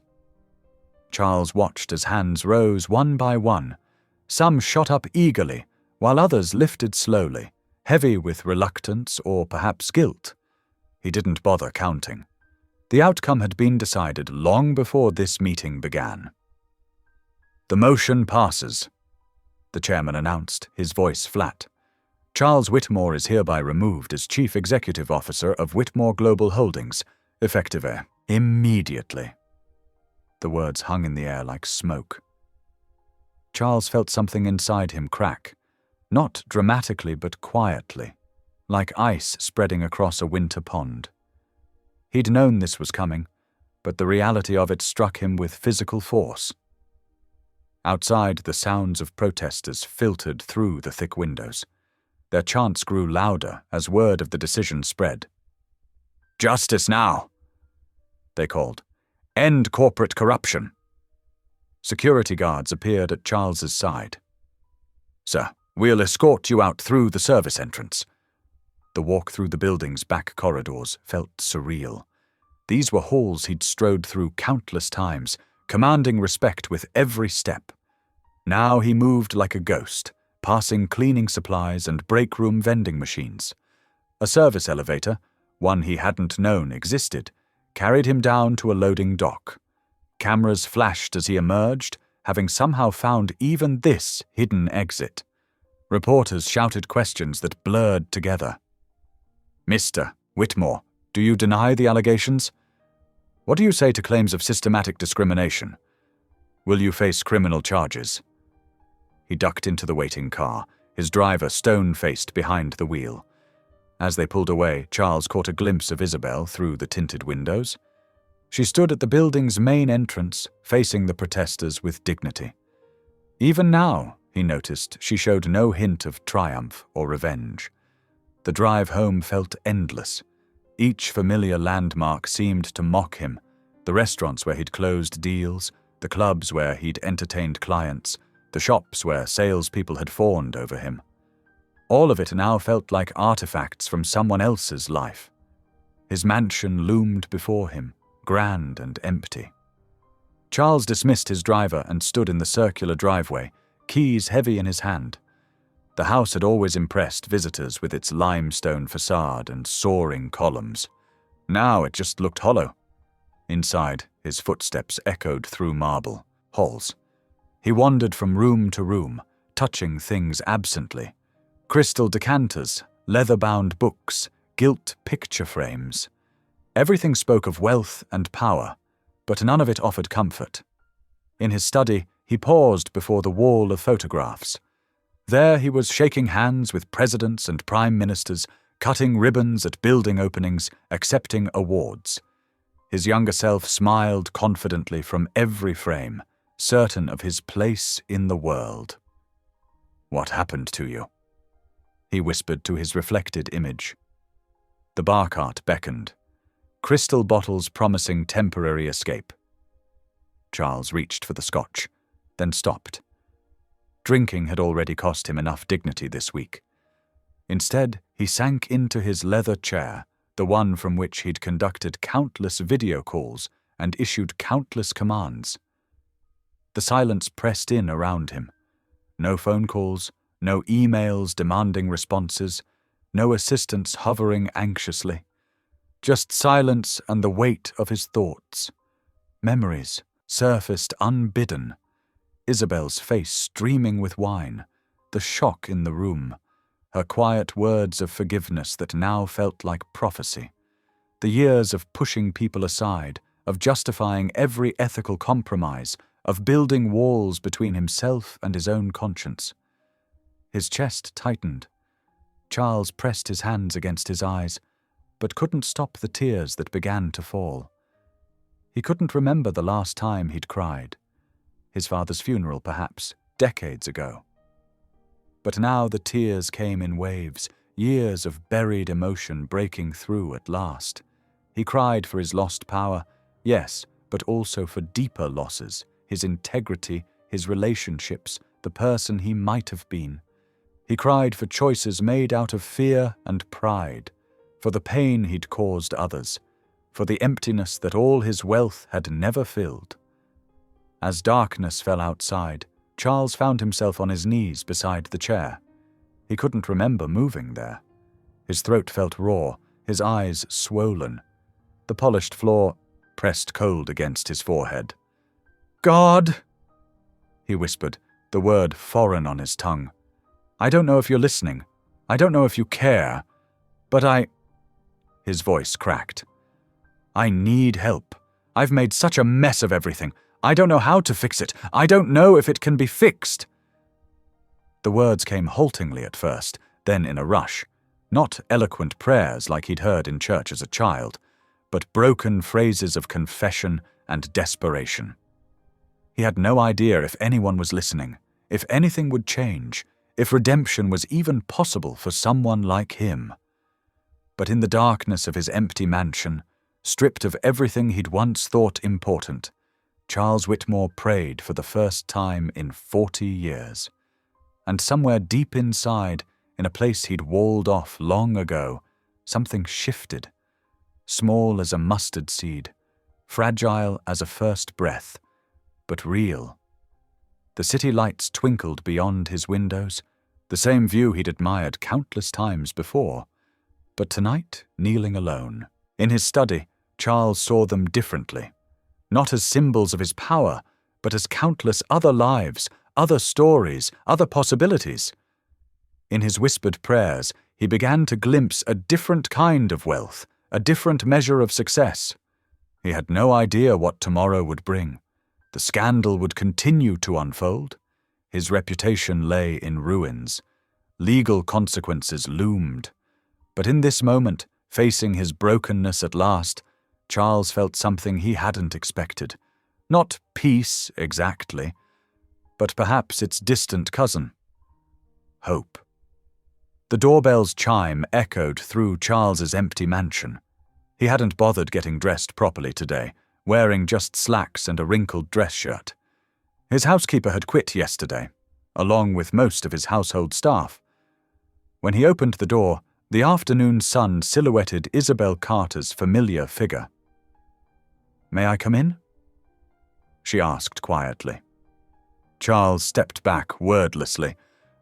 Charles watched as hands rose one by one. Some shot up eagerly, while others lifted slowly, heavy with reluctance or perhaps guilt. He didn't bother counting. The outcome had been decided long before this meeting began. "The motion passes," the chairman announced, his voice flat. "Charles Whitmore is hereby removed as Chief Executive Officer of Whitmore Global Holdings, effective immediately." The words hung in the air like smoke. Charles felt something inside him crack, not dramatically but quietly, like ice spreading across a winter pond. He'd known this was coming, but the reality of it struck him with physical force. Outside, the sounds of protesters filtered through the thick windows. Their chants grew louder as word of the decision spread. "Justice now," they called. "End corporate corruption." Security guards appeared at Charles's side. "Sir, we'll escort you out through the service entrance." The walk through the building's back corridors felt surreal. These were halls he'd strode through countless times, commanding respect with every step. Now he moved like a ghost, passing cleaning supplies and break-room vending machines. A service elevator, one he hadn't known existed, carried him down to a loading dock. Cameras flashed as he emerged, having somehow found even this hidden exit. Reporters shouted questions that blurred together. "Mr. Whitmore, do you deny the allegations? What do you say to claims of systematic discrimination? Will you face criminal charges?" He ducked into the waiting car, his driver stone-faced behind the wheel. As they pulled away, Charles caught a glimpse of Isabel through the tinted windows. She stood at the building's main entrance, facing the protesters with dignity. Even now, he noticed, she showed no hint of triumph or revenge. The drive home felt endless. Each familiar landmark seemed to mock him. The restaurants where he'd closed deals, the clubs where he'd entertained clients, the shops where salespeople had fawned over him. All of it now felt like artifacts from someone else's life. His mansion loomed before him, grand and empty. Charles dismissed his driver and stood in the circular driveway, keys heavy in his hand. The house had always impressed visitors with its limestone facade and soaring columns. Now it just looked hollow. Inside, his footsteps echoed through marble halls. He wandered from room to room, touching things absently. Crystal decanters, leather-bound books, gilt picture frames. Everything spoke of wealth and power, but none of it offered comfort. In his study, he paused before the wall of photographs. There he was shaking hands with presidents and prime ministers, cutting ribbons at building openings, accepting awards. His younger self smiled confidently from every frame, certain of his place in the world. "What happened to you?" he whispered to his reflected image. The bar cart beckoned. Crystal bottles promising temporary escape. Charles reached for the scotch, then stopped. Drinking had already cost him enough dignity this week. Instead, he sank into his leather chair, the one from which he'd conducted countless video calls and issued countless commands. The silence pressed in around him. No phone calls, no emails demanding responses, no assistants hovering anxiously. Just silence and the weight of his thoughts. Memories surfaced unbidden. Isabel's face streaming with wine, the shock in the room, her quiet words of forgiveness that now felt like prophecy. The years of pushing people aside, of justifying every ethical compromise, of building walls between himself and his own conscience. His chest tightened. Charles pressed his hands against his eyes, but couldn't stop the tears that began to fall. He couldn't remember the last time he'd cried. His father's funeral, perhaps, decades ago. But now the tears came in waves, years of buried emotion breaking through at last. He cried for his lost power, yes, but also for deeper losses, his integrity, his relationships, the person he might have been. He cried for choices made out of fear and pride, for the pain he'd caused others, for the emptiness that all his wealth had never filled. As darkness fell outside, Charles found himself on his knees beside the chair. He couldn't remember moving there. His throat felt raw, his eyes swollen. The polished floor pressed cold against his forehead. "God!" he whispered, the word foreign on his tongue. "I don't know if you're listening. I don't know if you care. But His voice cracked. "I need help. I've made such a mess of everything. I don't know how to fix it. I don't know if it can be fixed." The words came haltingly at first, then in a rush. Not eloquent prayers like he'd heard in church as a child, but broken phrases of confession and desperation. He had no idea if anyone was listening, if anything would change, if redemption was even possible for someone like him. But in the darkness of his empty mansion, stripped of everything he'd once thought important, Charles Whitmore prayed for the first time in 40 years. And somewhere deep inside, in a place he'd walled off long ago, something shifted. Small as a mustard seed, fragile as a first breath, but real. The city lights twinkled beyond his windows, the same view he'd admired countless times before. But tonight, kneeling alone, in his study, Charles saw them differently. Not as symbols of his power, but as countless other lives, other stories, other possibilities. In his whispered prayers, he began to glimpse a different kind of wealth, a different measure of success. He had no idea what tomorrow would bring. The scandal would continue to unfold. His reputation lay in ruins. Legal consequences loomed. But in this moment, facing his brokenness at last, Charles felt something he hadn't expected. Not peace, exactly, but perhaps its distant cousin. Hope. The doorbell's chime echoed through Charles's empty mansion. He hadn't bothered getting dressed properly today, wearing just slacks and a wrinkled dress shirt. His housekeeper had quit yesterday, along with most of his household staff. When he opened the door, the afternoon sun silhouetted Isabel Carter's familiar figure. "May I come in?" she asked quietly. Charles stepped back wordlessly,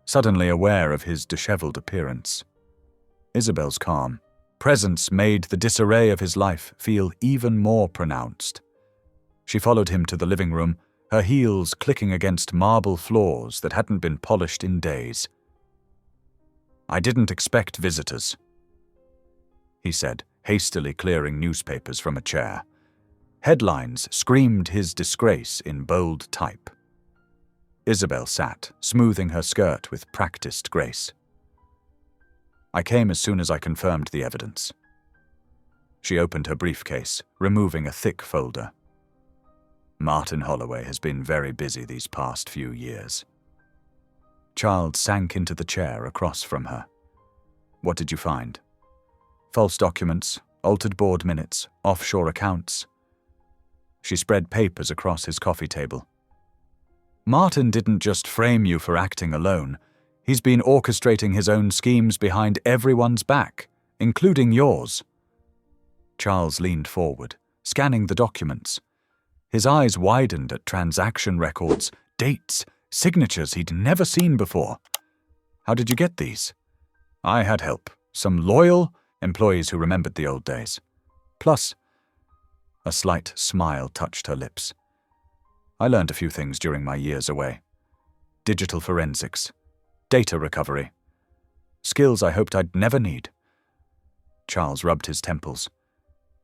suddenly aware of his disheveled appearance. Isabel's calm presence made the disarray of his life feel even more pronounced. She followed him to the living room, her heels clicking against marble floors that hadn't been polished in days. "I didn't expect visitors," he said, hastily clearing newspapers from a chair. Headlines screamed his disgrace in bold type. Isabel sat, smoothing her skirt with practiced grace. "I came as soon as I confirmed the evidence." She opened her briefcase, removing a thick folder. "Martin Holloway has been very busy these past few years." Charles sank into the chair across from her. "What did you find?" "False documents, altered board minutes, offshore accounts." She spread papers across his coffee table. Martin didn't just frame you for acting alone. He's been orchestrating his own schemes behind everyone's back, including yours. Charles leaned forward, scanning the documents. His eyes widened at transaction records, dates, signatures he'd never seen before. How did you get these? I had help. Some loyal employees who remembered the old days. Plus, a slight smile touched her lips. I learned a few things during my years away. Digital forensics, data recovery, skills I hoped I'd never need. Charles rubbed his temples.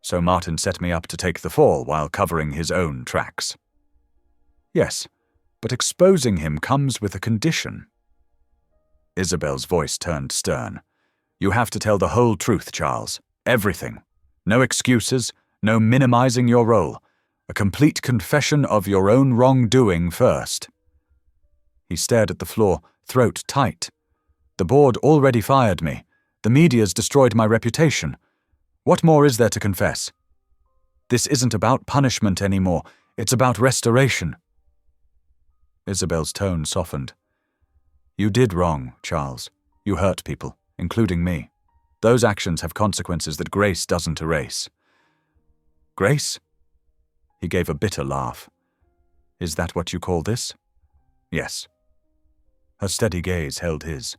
So Martin set me up to take the fall while covering his own tracks. Yes, but exposing him comes with a condition. Isabel's voice turned stern. You have to tell the whole truth, Charles. Everything. No excuses, no minimizing your role. A complete confession of your own wrongdoing first. He stared at the floor, throat tight. The board already fired me. The media's destroyed my reputation. What more is there to confess? This isn't about punishment anymore. It's about restoration. Isabel's tone softened. You did wrong, Charles. You hurt people, including me. Those actions have consequences that grace doesn't erase. Grace? He gave a bitter laugh. Is that what you call this? Yes. Her steady gaze held his.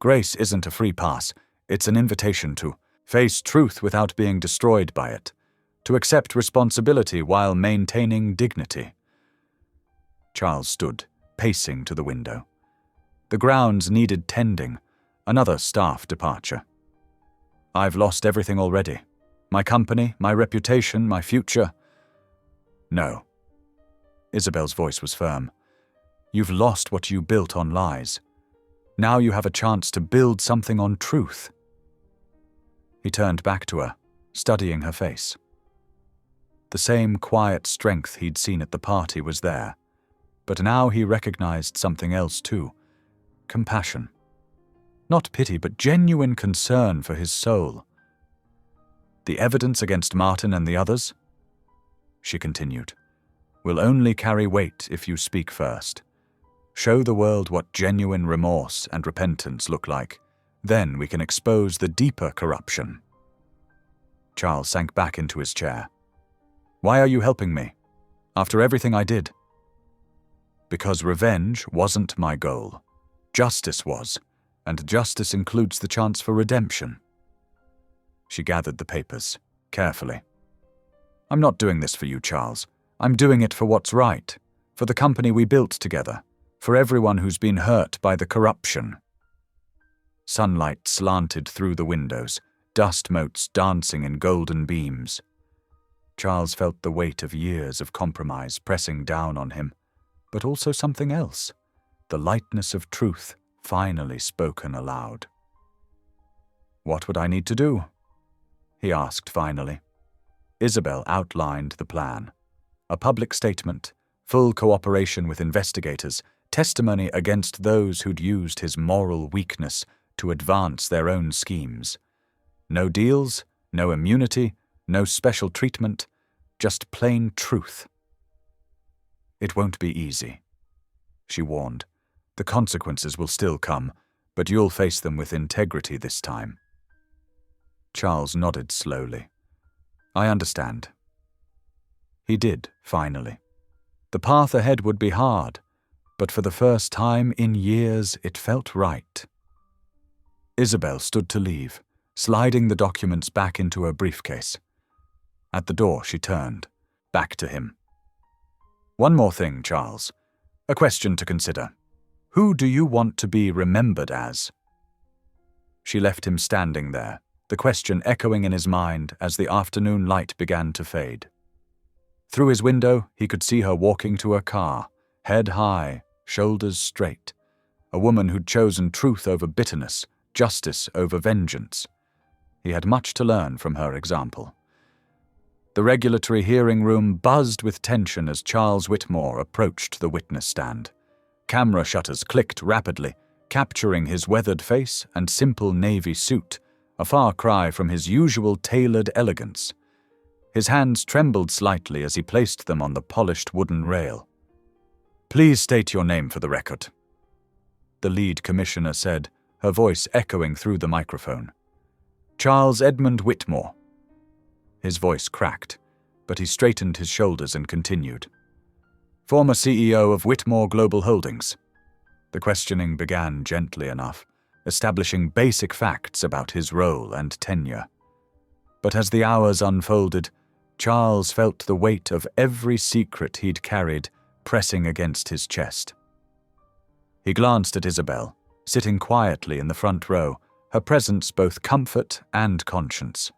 Grace isn't a free pass. It's an invitation to face truth without being destroyed by it, to accept responsibility while maintaining dignity. Charles stood, pacing to the window. The grounds needed tending, another staff departure. I've lost everything already. My company, my reputation, my future. No. Isabel's voice was firm. You've lost what you built on lies. Now you have a chance to build something on truth. He turned back to her, studying her face. The same quiet strength he'd seen at the party was there, but now he recognized something else too. Compassion. Not pity, but genuine concern for his soul. The evidence against Martin and the others, she continued, will only carry weight if you speak first. Show the world what genuine remorse and repentance look like. Then we can expose the deeper corruption. Charles sank back into his chair. Why are you helping me? After everything I did? Because revenge wasn't my goal. Justice was, and justice includes the chance for redemption. She gathered the papers, carefully. I'm not doing this for you, Charles. I'm doing it for what's right, for the company we built together, for everyone who's been hurt by the corruption. Sunlight slanted through the windows, dust motes dancing in golden beams. Charles felt the weight of years of compromise pressing down on him, but also something else, the lightness of truth finally spoken aloud. What would I need to do? He asked finally. Isabel outlined the plan. A public statement, full cooperation with investigators, testimony against those who'd used his moral weakness to advance their own schemes. No deals, no immunity, no special treatment, just plain truth. It won't be easy, she warned. The consequences will still come, but you'll face them with integrity this time. Charles nodded slowly. I understand. He did, finally. The path ahead would be hard, but for the first time in years it felt right. Isabel stood to leave, sliding the documents back into her briefcase. At the door she turned, back to him. One more thing, Charles. A question to consider. Who do you want to be remembered as? She left him standing there, the question echoing in his mind as the afternoon light began to fade. Through his window, he could see her walking to her car, head high, shoulders straight. A woman who'd chosen truth over bitterness, justice over vengeance. He had much to learn from her example. The regulatory hearing room buzzed with tension as Charles Whitmore approached the witness stand. Camera shutters clicked rapidly, capturing his weathered face and simple navy suit, a far cry from his usual tailored elegance. His hands trembled slightly as he placed them on the polished wooden rail. "Please state your name for the record," the lead commissioner said, her voice echoing through the microphone. "Charles Edmund Whitmore." His voice cracked, but he straightened his shoulders and continued. "Former CEO of Whitmore Global Holdings." The questioning began gently enough, establishing basic facts about his role and tenure. But as the hours unfolded, Charles felt the weight of every secret he'd carried pressing against his chest. He glanced at Isabel, sitting quietly in the front row, her presence both comfort and conscience.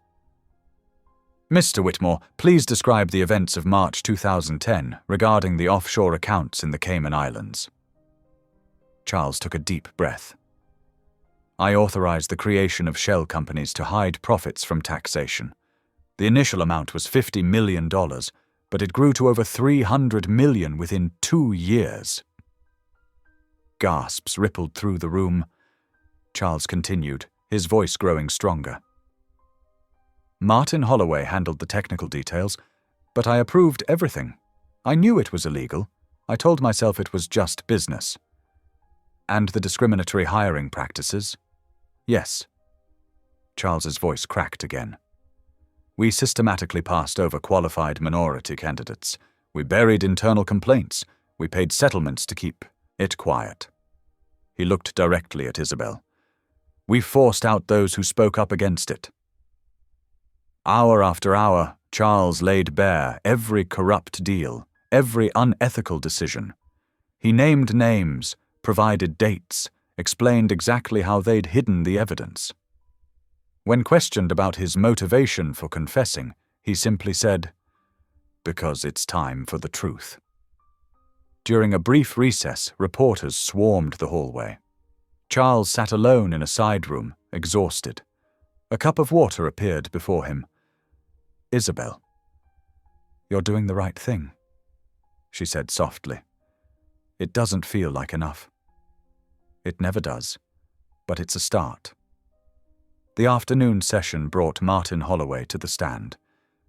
"Mr. Whitmore, please describe the events of March 2010 regarding the offshore accounts in the Cayman Islands." Charles took a deep breath. "I authorized the creation of shell companies to hide profits from taxation. The initial amount was $50 million, but it grew to over $300 million within 2 years." Gasps rippled through the room. Charles continued, his voice growing stronger. "Martin Holloway handled the technical details, but I approved everything. I knew it was illegal. I told myself it was just business. And the discriminatory hiring practices? Yes." Charles's voice cracked again. "We systematically passed over qualified minority candidates. We buried internal complaints. We paid settlements to keep it quiet." He looked directly at Isabel. "We forced out those who spoke up against it." Hour after hour, Charles laid bare every corrupt deal, every unethical decision. He named names, provided dates, explained exactly how they'd hidden the evidence. When questioned about his motivation for confessing, he simply said, "Because it's time for the truth." During a brief recess, reporters swarmed the hallway. Charles sat alone in a side room, exhausted. A cup of water appeared before him. "Isabel, you're doing the right thing," she said softly. "It doesn't feel like enough. It never does, but it's a start." The afternoon session brought Martin Holloway to the stand.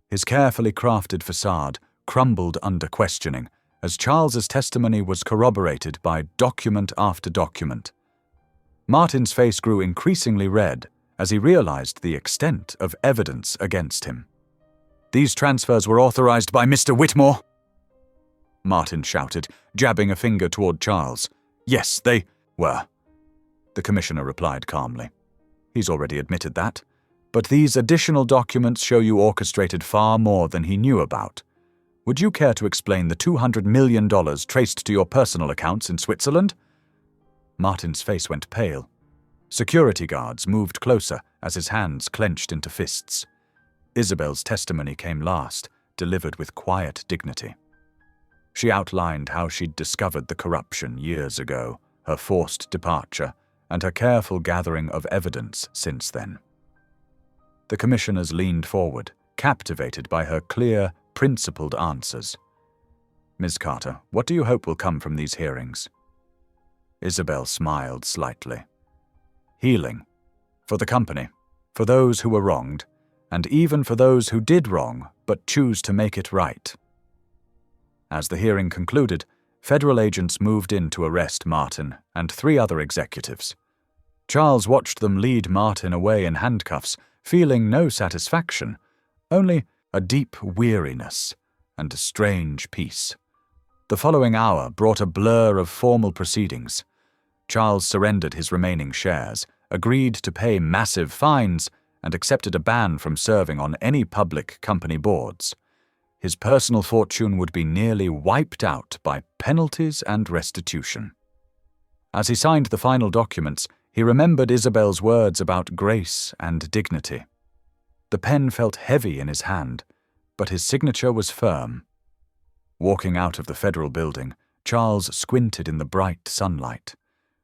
His carefully crafted facade crumbled under questioning as Charles's testimony was corroborated by document after document. Martin's face grew increasingly red as he realized the extent of evidence against him. "These transfers were authorized by Mr. Whitmore?" Martin shouted, jabbing a finger toward Charles. "Yes, they were," the commissioner replied calmly. "He's already admitted that. But these additional documents show you orchestrated far more than he knew about. Would you care to explain the $200 million traced to your personal accounts in Switzerland?" Martin's face went pale. Security guards moved closer as his hands clenched into fists. Isabel's testimony came last, delivered with quiet dignity. She outlined how she'd discovered the corruption years ago, her forced departure, and her careful gathering of evidence since then. The commissioners leaned forward, captivated by her clear, principled answers. "Ms. Carter, what do you hope will come from these hearings?" Isabel smiled slightly. "Healing. For the company, for those who were wronged, and even for those who did wrong but choose to make it right." As the hearing concluded, federal agents moved in to arrest Martin and 3 other executives. Charles watched them lead Martin away in handcuffs, feeling no satisfaction, only a deep weariness and a strange peace. The following hour brought a blur of formal proceedings. Charles surrendered his remaining shares, agreed to pay massive fines, and accepted a ban from serving on any public company boards. His personal fortune would be nearly wiped out by penalties and restitution. As he signed the final documents, he remembered Isabel's words about grace and dignity. The pen felt heavy in his hand, but his signature was firm. Walking out of the federal building, Charles squinted in the bright sunlight.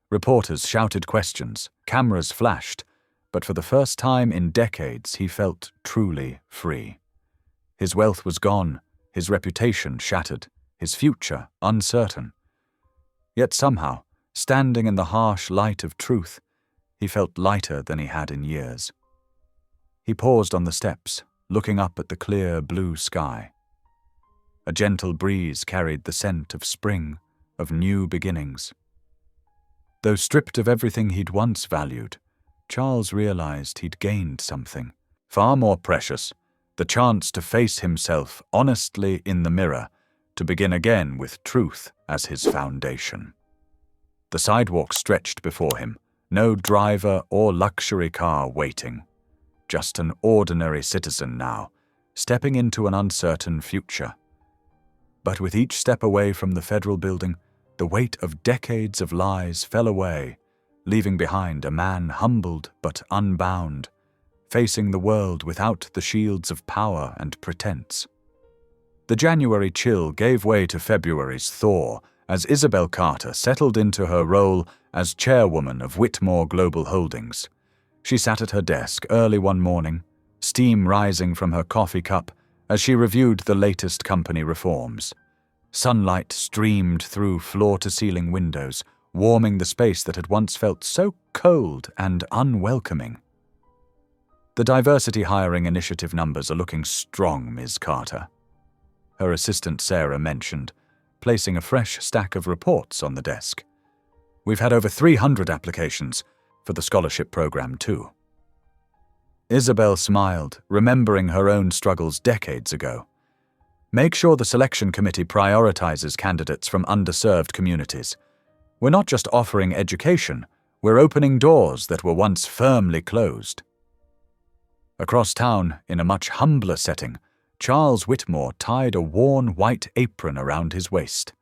Reporters shouted questions, cameras flashed, but for the first time in decades he felt truly free. His wealth was gone, his reputation shattered, his future uncertain. Yet somehow, standing in the harsh light of truth, he felt lighter than he had in years. He paused on the steps, looking up at the clear blue sky. A gentle breeze carried the scent of spring, of new beginnings. Though stripped of everything he'd once valued, Charles realized he'd gained something far more precious, the chance to face himself honestly in the mirror, to begin again with truth as his foundation. The sidewalk stretched before him, no driver or luxury car waiting. Just an ordinary citizen now, stepping into an uncertain future. But with each step away from the federal building, the weight of decades of lies fell away, leaving behind a man humbled but unbound, facing the world without the shields of power and pretense. The January chill gave way to February's thaw as Isabel Carter settled into her role as chairwoman of Whitmore Global Holdings. She sat at her desk early one morning, steam rising from her coffee cup as she reviewed the latest company reforms. Sunlight streamed through floor-to-ceiling windows, warming the space that had once felt so cold and unwelcoming. The diversity hiring initiative numbers are looking strong, Ms. Carter, her assistant Sarah mentioned, placing a fresh stack of reports on the desk. We've had over 300 applications for the scholarship program, too. Isabel smiled, remembering her own struggles decades ago. Make sure the selection committee prioritizes candidates from underserved communities. We're not just offering education, we're opening doors that were once firmly closed. Across town, in a much humbler setting, Charles Whitmore tied a worn white apron around his waist.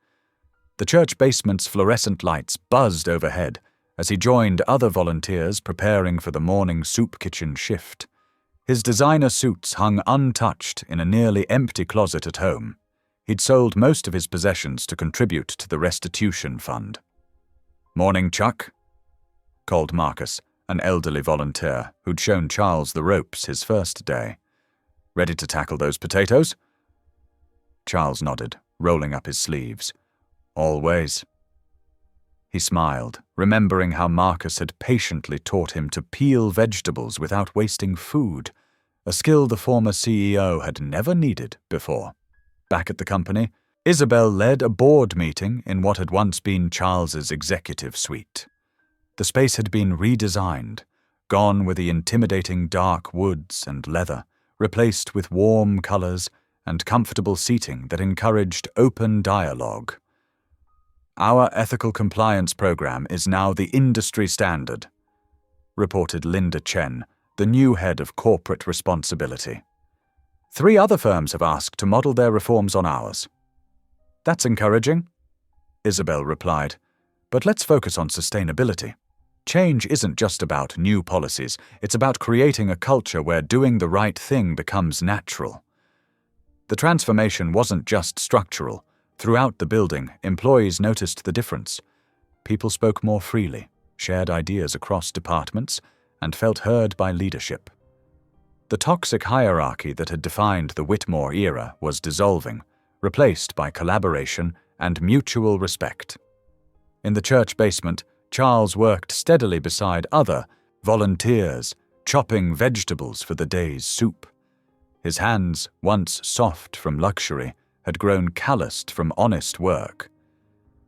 The church basement's fluorescent lights buzzed overhead as he joined other volunteers preparing for the morning soup kitchen shift. His designer suits hung untouched in a nearly empty closet at home. He'd sold most of his possessions to contribute to the restitution fund. "Morning, Chuck," called Marcus, an elderly volunteer who'd shown Charles the ropes his first day. "Ready to tackle those potatoes?" Charles nodded, rolling up his sleeves. "Always." He smiled, remembering how Marcus had patiently taught him to peel vegetables without wasting food, a skill the former CEO had never needed before. Back at the company, Isabel led a board meeting in what had once been Charles's executive suite. The space had been redesigned, gone were the intimidating dark woods and leather, replaced with warm colors and comfortable seating that encouraged open dialogue. "Our ethical compliance program is now the industry standard," reported Linda Chen, the new head of corporate responsibility. "3 other firms have asked to model their reforms on ours." "That's encouraging," Isabel replied, "but let's focus on sustainability. Change isn't just about new policies, it's about creating a culture where doing the right thing becomes natural." The transformation wasn't just structural. Throughout the building, employees noticed the difference. People spoke more freely, shared ideas across departments, and felt heard by leadership. The toxic hierarchy that had defined the Whitmore era was dissolving, replaced by collaboration and mutual respect. In the church basement, Charles worked steadily beside other volunteers, chopping vegetables for the day's soup. His hands, once soft from luxury, had grown calloused from honest work.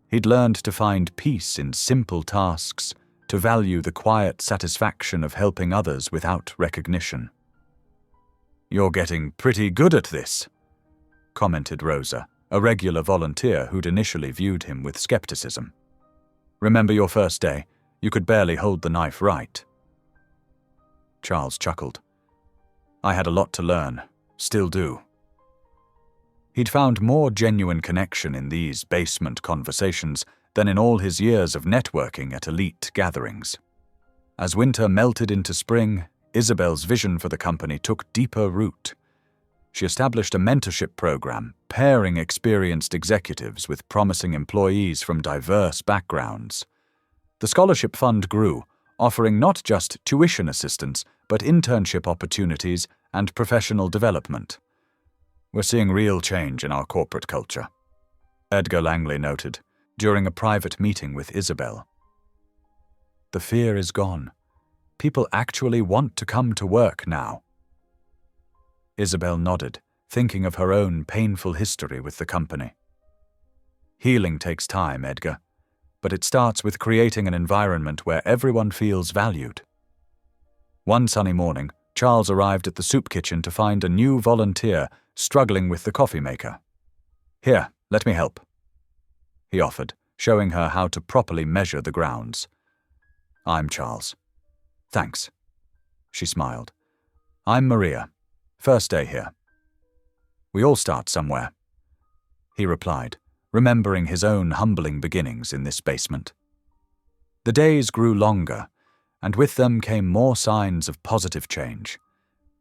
He'd learned to find peace in simple tasks, to value the quiet satisfaction of helping others without recognition. "You're getting pretty good at this," commented Rosa, a regular volunteer who'd initially viewed him with skepticism. "Remember your first day? You could barely hold the knife right." Charles chuckled. "I had a lot to learn. Still do." He'd found more genuine connection in these basement conversations than in all his years of networking at elite gatherings. As winter melted into spring, Isabel's vision for the company took deeper root. She established a mentorship program, pairing experienced executives with promising employees from diverse backgrounds. The scholarship fund grew, offering not just tuition assistance, but internship opportunities and professional development. "We're seeing real change in our corporate culture," Edgar Langley noted during a private meeting with Isabel. "The fear is gone. People actually want to come to work now." Isabel nodded, thinking of her own painful history with the company. Healing takes time, Edgar, but it starts with creating an environment where everyone feels valued. One sunny morning, Charles arrived at the soup kitchen to find a new volunteer struggling with the coffee maker. "Here, let me help," he offered, showing her how to properly measure the grounds. "I'm Charles." "Thanks." She smiled. "I'm Maria. First day here." "We all start somewhere," he replied, remembering his own humbling beginnings in this basement. The days grew longer, and with them came more signs of positive change.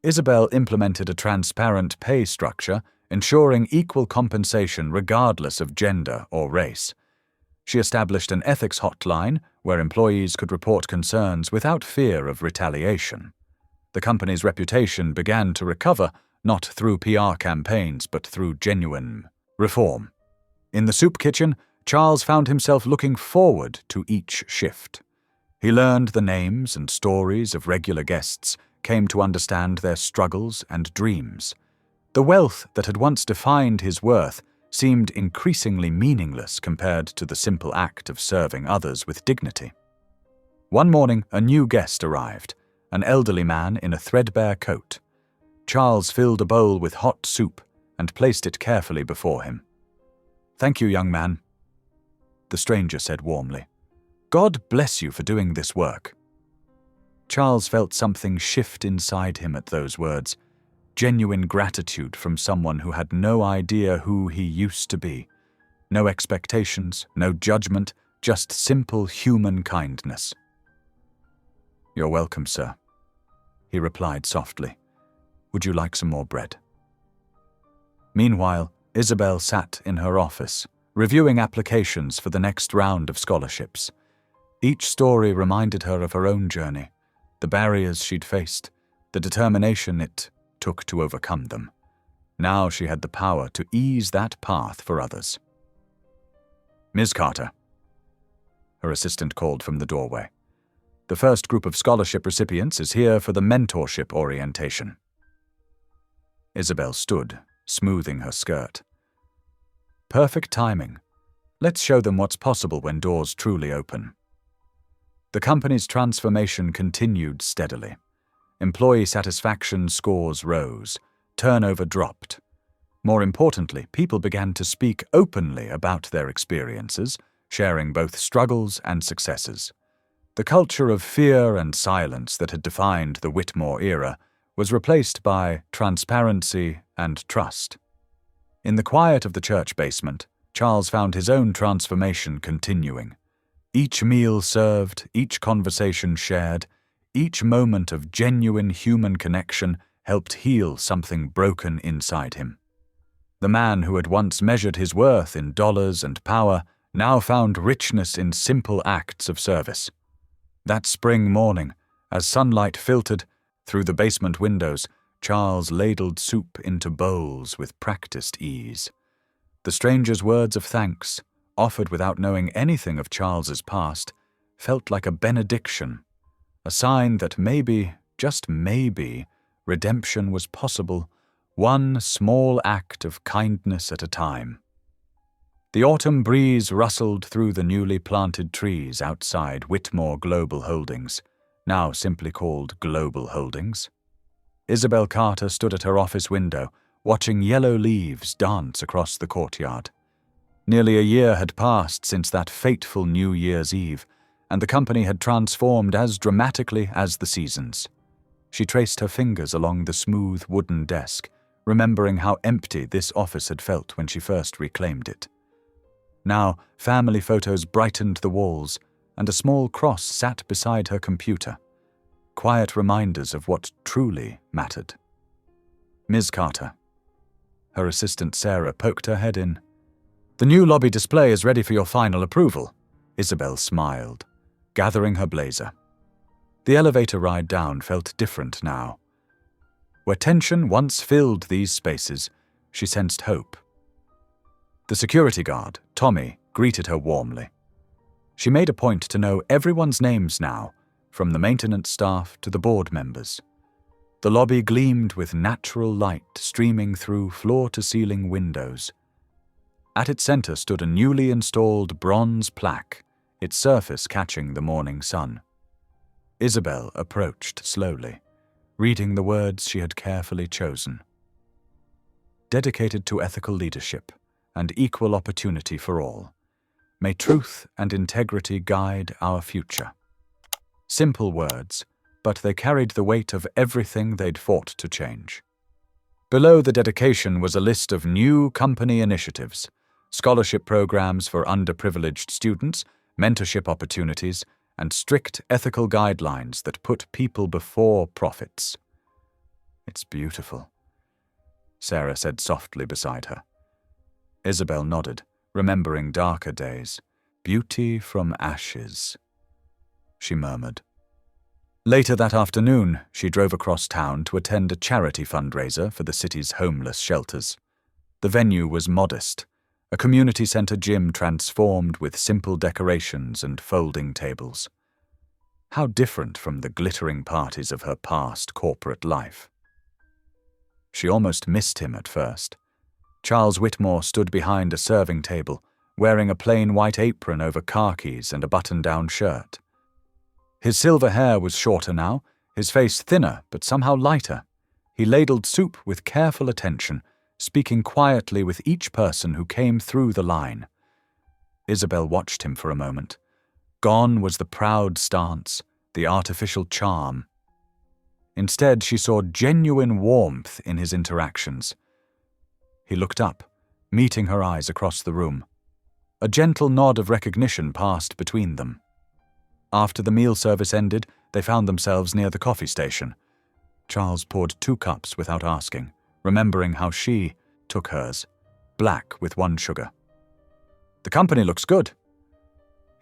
Isabel implemented a transparent pay structure, ensuring equal compensation regardless of gender or race. She established an ethics hotline where employees could report concerns without fear of retaliation. The company's reputation began to recover, not through PR campaigns but through genuine reform. In the soup kitchen, Charles found himself looking forward to each shift. He learned the names and stories of regular guests, came to understand their struggles and dreams. The wealth that had once defined his worth seemed increasingly meaningless compared to the simple act of serving others with dignity. One morning, a new guest arrived, an elderly man in a threadbare coat. Charles filled a bowl with hot soup and placed it carefully before him. "Thank you, young man," the stranger said warmly. "God bless you for doing this work." Charles felt something shift inside him at those words, genuine gratitude from someone who had no idea who he used to be. No expectations, no judgment, just simple human kindness. "You're welcome, sir," he replied softly. "Would you like some more bread?" Meanwhile, Isabel sat in her office, reviewing applications for the next round of scholarships. Each story reminded her of her own journey, the barriers she'd faced, the determination it took to overcome them. Now she had the power to ease that path for others. "Ms. Carter," her assistant called from the doorway. "The first group of scholarship recipients is here for the mentorship orientation." Isabel stood, smoothing her skirt. Perfect timing. Let's show them what's possible when doors truly open. The company's transformation continued steadily. Employee satisfaction scores rose, turnover dropped. More importantly, people began to speak openly about their experiences, sharing both struggles and successes. The culture of fear and silence that had defined the Whitmore era was replaced by transparency and trust. In the quiet of the church basement, Charles found his own transformation continuing. Each meal served, each conversation shared, each moment of genuine human connection helped heal something broken inside him. The man who had once measured his worth in dollars and power now found richness in simple acts of service. That spring morning, as sunlight filtered through the basement windows, Charles ladled soup into bowls with practiced ease. The stranger's words of thanks, offered without knowing anything of Charles's past, felt like a benediction, a sign that maybe, just maybe, redemption was possible, one small act of kindness at a time. The autumn breeze rustled through the newly planted trees outside Whitmore Global Holdings, now simply called Global Holdings. Isabel Carter stood at her office window, watching yellow leaves dance across the courtyard. Nearly a year had passed since that fateful New Year's Eve, and the company had transformed as dramatically as the seasons. She traced her fingers along the smooth wooden desk, remembering how empty this office had felt when she first reclaimed it. Now, family photos brightened the walls, and a small cross sat beside her computer. Quiet reminders of what truly mattered. "Ms. Carter." Her assistant Sarah poked her head in. "The new lobby display is ready for your final approval." Isabel smiled, gathering her blazer. The elevator ride down felt different now. Where tension once filled these spaces, she sensed hope. The security guard, Tommy, greeted her warmly. She made a point to know everyone's names now, from the maintenance staff to the board members. The lobby gleamed with natural light streaming through floor-to-ceiling windows. At its center stood a newly installed bronze plaque, its surface catching the morning sun. Isabel approached slowly, reading the words she had carefully chosen. Dedicated to ethical leadership and equal opportunity for all, may truth and integrity guide our future. Simple words, but they carried the weight of everything they'd fought to change. Below the dedication was a list of new company initiatives, scholarship programs for underprivileged students, mentorship opportunities, and strict ethical guidelines that put people before profits. "It's beautiful," Sarah said softly beside her. Isabel nodded, remembering darker days. "Beauty from ashes," she murmured. Later that afternoon, she drove across town to attend a charity fundraiser for the city's homeless shelters. The venue was modest, a community center gym transformed with simple decorations and folding tables. How different from the glittering parties of her past corporate life. She almost missed him at first. Charles Whitmore stood behind a serving table, wearing a plain white apron over khakis and a button-down shirt. His silver hair was shorter now, his face thinner but somehow lighter. He ladled soup with careful attention, speaking quietly with each person who came through the line. Isabel watched him for a moment. Gone was the proud stance, the artificial charm. Instead, she saw genuine warmth in his interactions. He looked up, meeting her eyes across the room. A gentle nod of recognition passed between them. After the meal service ended, they found themselves near the coffee station. Charles poured 2 cups without asking, remembering how she took hers, black with 1 sugar. "The company looks good,"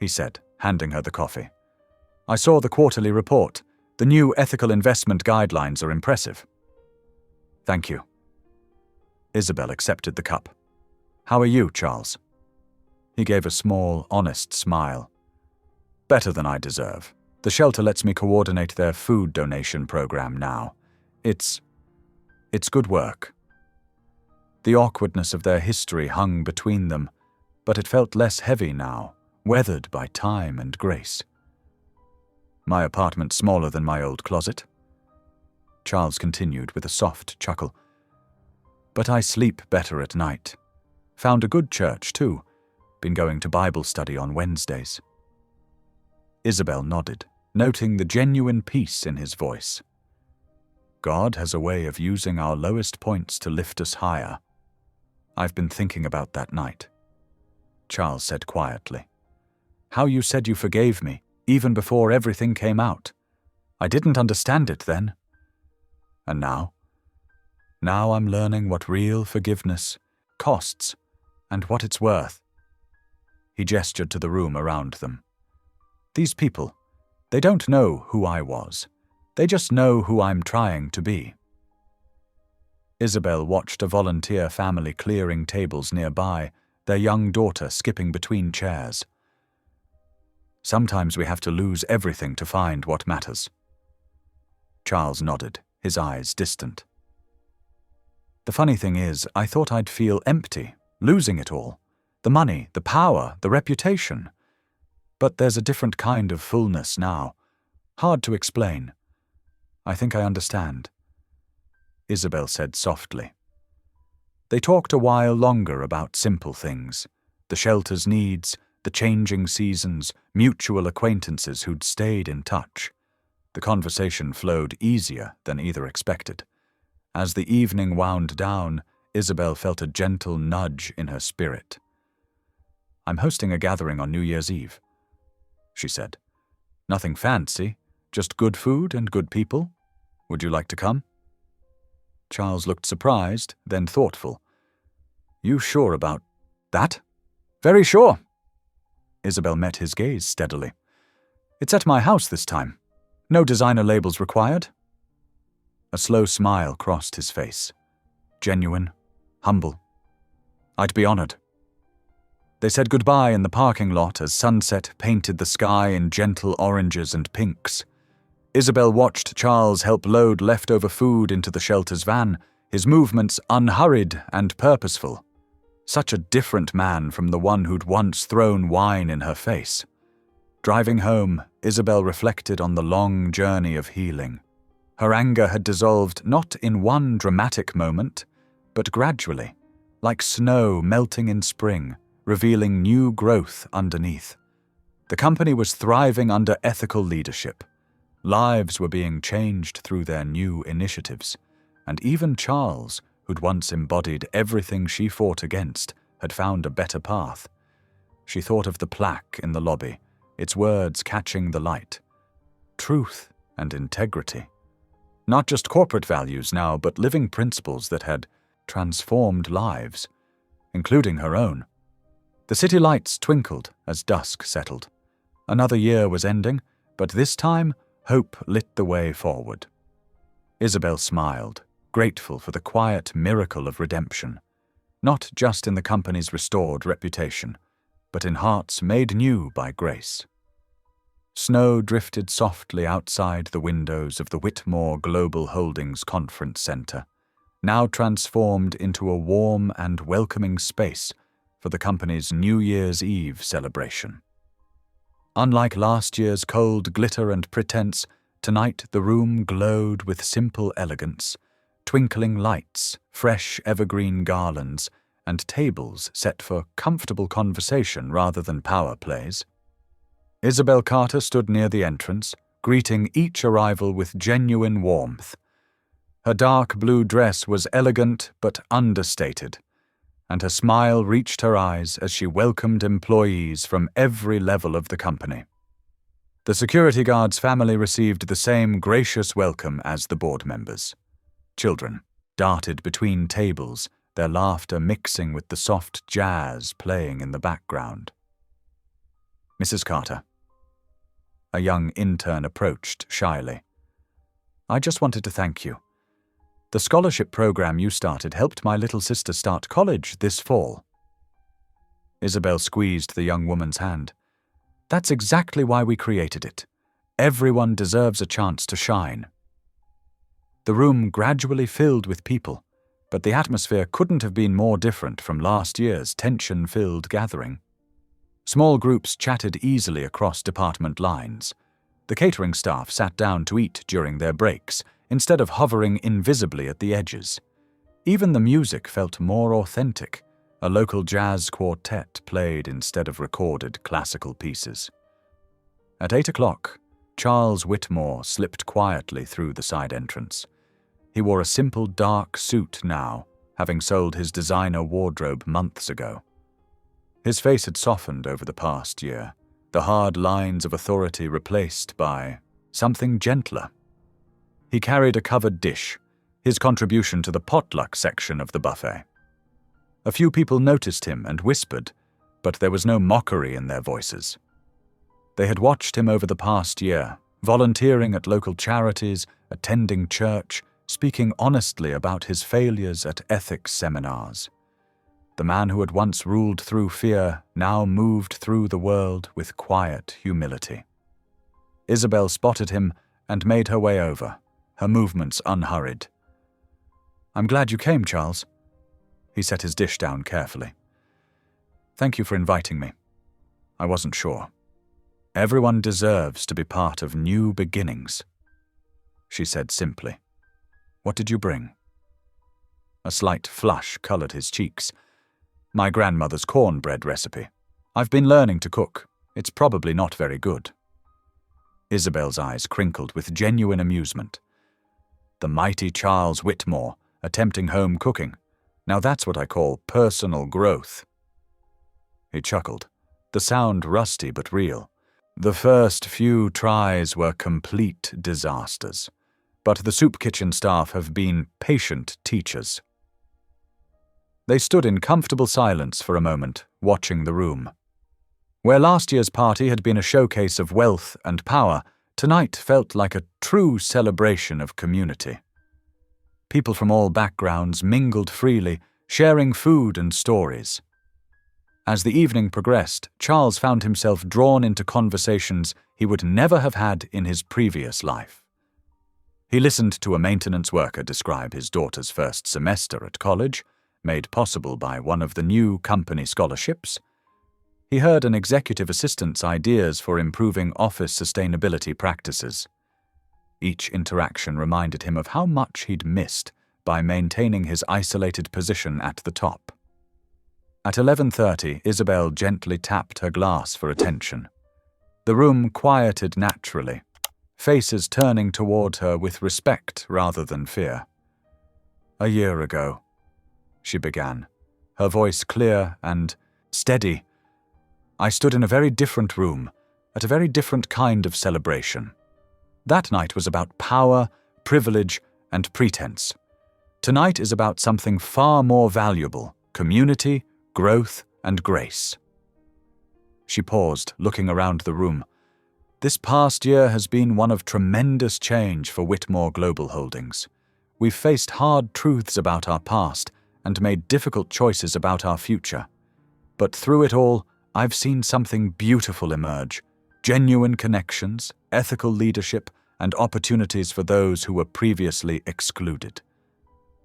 he said, handing her the coffee. "I saw the quarterly report. The new ethical investment guidelines are impressive." "Thank you." Isabel accepted the cup. "How are you, Charles?" He gave a small, honest smile. "Better than I deserve. The shelter lets me coordinate their food donation program now. It's good work." The awkwardness of their history hung between them, but it felt less heavy now, weathered by time and grace. "My apartment's smaller than my old closet," Charles continued with a soft chuckle. "But I sleep better at night. Found a good church, too. Been going to Bible study on Wednesdays." Isabel nodded, noting the genuine peace in his voice. "God has a way of using our lowest points to lift us higher. I've been thinking about that night," Charles said quietly. "How you said you forgave me, even before everything came out. I didn't understand it then. And now? Now I'm learning what real forgiveness costs and what it's worth." He gestured to the room around them. "These people, they don't know who I was. They just know who I'm trying to be." Isabel watched a volunteer family clearing tables nearby, their young daughter skipping between chairs. "Sometimes we have to lose everything to find what matters." Charles nodded, his eyes distant. "The funny thing is, I thought I'd feel empty, losing it all. The money, the power, the reputation. But there's a different kind of fullness now. Hard to explain. I think I understand," Isabel said softly. They talked a while longer about simple things, the shelter's needs, the changing seasons, mutual acquaintances who'd stayed in touch. The conversation flowed easier than either expected. As the evening wound down, Isabel felt a gentle nudge in her spirit. "I'm hosting a gathering on New Year's Eve," she said. "Nothing fancy, just good food and good people. Would you like to come?" Charles looked surprised, then thoughtful. "You sure about that?" "Very sure." Isabel met his gaze steadily. "It's at my house this time. No designer labels required." A slow smile crossed his face. Genuine, humble. "I'd be honored." They said goodbye in the parking lot as sunset painted the sky in gentle oranges and pinks. Isabel watched Charles help load leftover food into the shelter's van, his movements unhurried and purposeful. Such a different man from the one who'd once thrown wine in her face. Driving home, Isabel reflected on the long journey of healing. Her anger had dissolved not in one dramatic moment, but gradually, like snow melting in spring, revealing new growth underneath. The company was thriving under ethical leadership. Lives were being changed through their new initiatives, and even Charles, who'd once embodied everything she fought against, had found a better path. She thought of the plaque in the lobby, its words catching the light. Truth and integrity. Not just corporate values now, but living principles that had transformed lives, including her own. The city lights twinkled as dusk settled. Another year was ending, but this time, hope lit the way forward. Isabel smiled, grateful for the quiet miracle of redemption, not just in the company's restored reputation, but in hearts made new by grace. Snow drifted softly outside the windows of the Whitmore Global Holdings Conference Center, now transformed into a warm and welcoming space for the company's New Year's Eve celebration. Unlike last year's cold glitter and pretense, tonight the room glowed with simple elegance, twinkling lights, fresh evergreen garlands, and tables set for comfortable conversation rather than power plays. Isabel Carter stood near the entrance, greeting each arrival with genuine warmth. Her dark blue dress was elegant but understated, and her smile reached her eyes as she welcomed employees from every level of the company. The security guard's family received the same gracious welcome as the board members. Children darted between tables, their laughter mixing with the soft jazz playing in the background. Mrs. Carter. A young intern approached shyly. I just wanted to thank you. The scholarship program you started helped my little sister start college this fall. Isabel squeezed the young woman's hand. That's exactly why we created it. Everyone deserves a chance to shine. The room gradually filled with people, but the atmosphere couldn't have been more different from last year's tension-filled gathering. Small groups chatted easily across department lines. The catering staff sat down to eat during their breaks, instead of hovering invisibly at the edges. Even the music felt more authentic. A local jazz quartet played instead of recorded classical pieces. At 8 o'clock, Charles Whitmore slipped quietly through the side entrance. He wore a simple dark suit now, having sold his designer wardrobe months ago. His face had softened over the past year, the hard lines of authority replaced by something gentler. He carried a covered dish, his contribution to the potluck section of the buffet. A few people noticed him and whispered, but there was no mockery in their voices. They had watched him over the past year, volunteering at local charities, attending church, speaking honestly about his failures at ethics seminars. The man who had once ruled through fear now moved through the world with quiet humility. Isabel spotted him and made her way over, her movements unhurried. I'm glad you came, Charles. He set his dish down carefully. Thank you for inviting me. I wasn't sure. Everyone deserves to be part of new beginnings, she said simply. What did you bring? A slight flush colored his cheeks. My grandmother's cornbread recipe. I've been learning to cook. It's probably not very good. Isabel's eyes crinkled with genuine amusement. The mighty Charles Whitmore, attempting home cooking. Now that's what I call personal growth. He chuckled, the sound rusty but real. The first few tries were complete disasters, but the soup kitchen staff have been patient teachers. They stood in comfortable silence for a moment, watching the room. Where last year's party had been a showcase of wealth and power, tonight felt like a true celebration of community. People from all backgrounds mingled freely, sharing food and stories. As the evening progressed, Charles found himself drawn into conversations he would never have had in his previous life. He listened to a maintenance worker describe his daughter's first semester at college, made possible by one of the new company scholarships. He heard an executive assistant's ideas for improving office sustainability practices. Each interaction reminded him of how much he'd missed by maintaining his isolated position at the top. At 11:30, Isabel gently tapped her glass for attention. The room quieted naturally, faces turning toward her with respect rather than fear. "A year ago," she began, her voice clear and steady, "I stood in a very different room, at a very different kind of celebration. That night was about power, privilege, and pretense. Tonight is about something far more valuable: community, growth, and grace." She paused, looking around the room. "This past year has been one of tremendous change for Whitmore Global Holdings. We've faced hard truths about our past and made difficult choices about our future. But through it all, I've seen something beautiful emerge: genuine connections, ethical leadership, and opportunities for those who were previously excluded."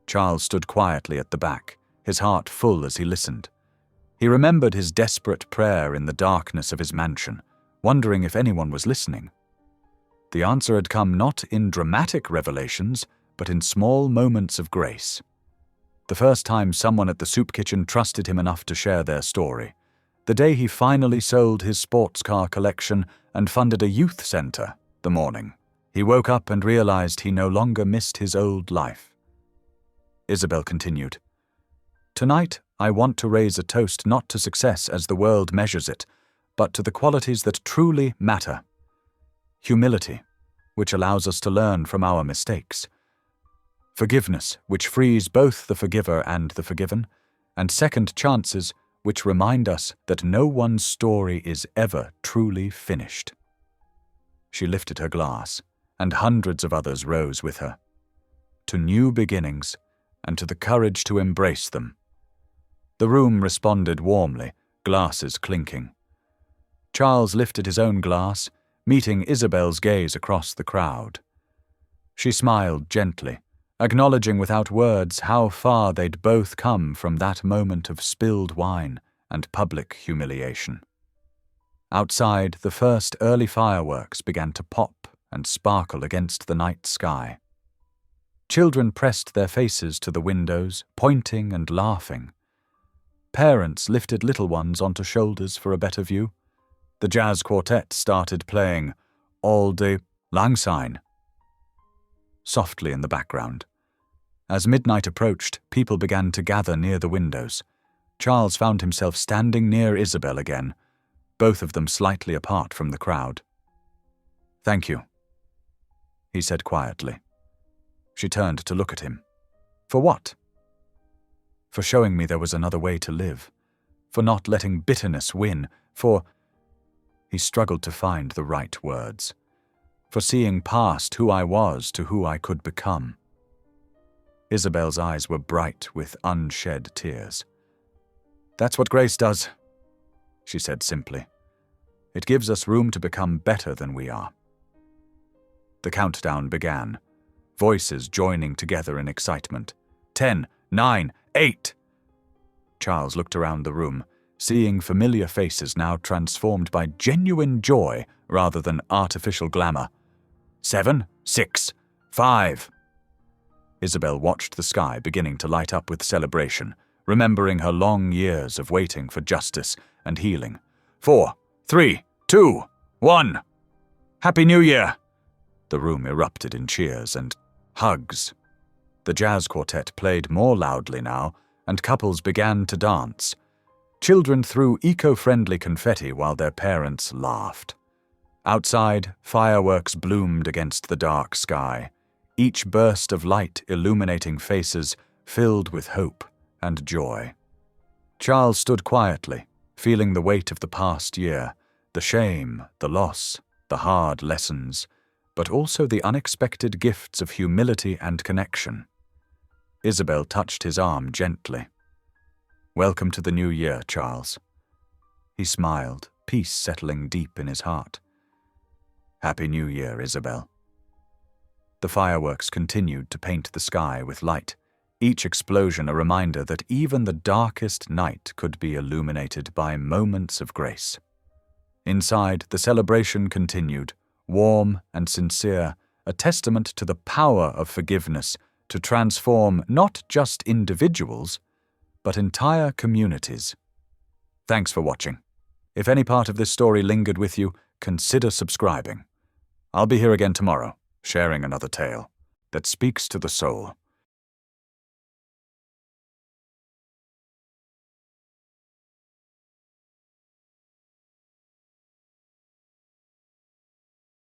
Charles stood quietly at the back, his heart full as he listened. He remembered his desperate prayer in the darkness of his mansion, wondering if anyone was listening. The answer had come not in dramatic revelations, but in small moments of grace. The first time someone at the soup kitchen trusted him enough to share their story. The day he finally sold his sports car collection and funded a youth center. The morning he woke up and realized he no longer missed his old life. Isabel continued, "Tonight, I want to raise a toast not to success as the world measures it, but to the qualities that truly matter. Humility, which allows us to learn from our mistakes. Forgiveness, which frees both the forgiver and the forgiven. And second chances, which remind us that no one's story is ever truly finished." She lifted her glass, and hundreds of others rose with her. To new beginnings, and to the courage to embrace them. The room responded warmly, glasses clinking. Charles lifted his own glass, meeting Isabel's gaze across the crowd. She smiled gently, acknowledging without words how far they'd both come from that moment of spilled wine and public humiliation. Outside, the first early fireworks began to pop and sparkle against the night sky. Children pressed their faces to the windows, pointing and laughing. Parents lifted little ones onto shoulders for a better view. The jazz quartet started playing Auld Lang Syne softly in the background. As midnight approached, people began to gather near the windows. Charles found himself standing near Isabel again, both of them slightly apart from the crowd. "Thank you," he said quietly. She turned to look at him. "For what?" "For showing me there was another way to live. For not letting bitterness win. For—" he struggled to find the right words. "For seeing past who I was to who I could become." Isabel's eyes were bright with unshed tears. "That's what grace does," she said simply. "It gives us room to become better than we are." The countdown began, voices joining together in excitement. 10, 9, 8. Charles looked around the room, seeing familiar faces now transformed by genuine joy rather than artificial glamour. 7, 6, 5. Isabel watched the sky beginning to light up with celebration, remembering her long years of waiting for justice and healing. 4, 3, 2, 1. "Happy New Year!" The room erupted in cheers and hugs. The jazz quartet played more loudly now, and couples began to dance. Children threw eco-friendly confetti while their parents laughed. Outside, fireworks bloomed against the dark sky, each burst of light illuminating faces filled with hope and joy. Charles stood quietly, feeling the weight of the past year, the shame, the loss, the hard lessons, but also the unexpected gifts of humility and connection. Isabel touched his arm gently. "Welcome to the new year, Charles." He smiled, peace settling deep in his heart. "Happy New Year, Isabel." The fireworks continued to paint the sky with light, each explosion a reminder that even the darkest night could be illuminated by moments of grace. Inside, the celebration continued, warm and sincere, a testament to the power of forgiveness to transform not just individuals, but entire communities. Thanks for watching. If any part of this story lingered with you, consider subscribing. I'll be here again tomorrow, sharing another tale that speaks to the soul.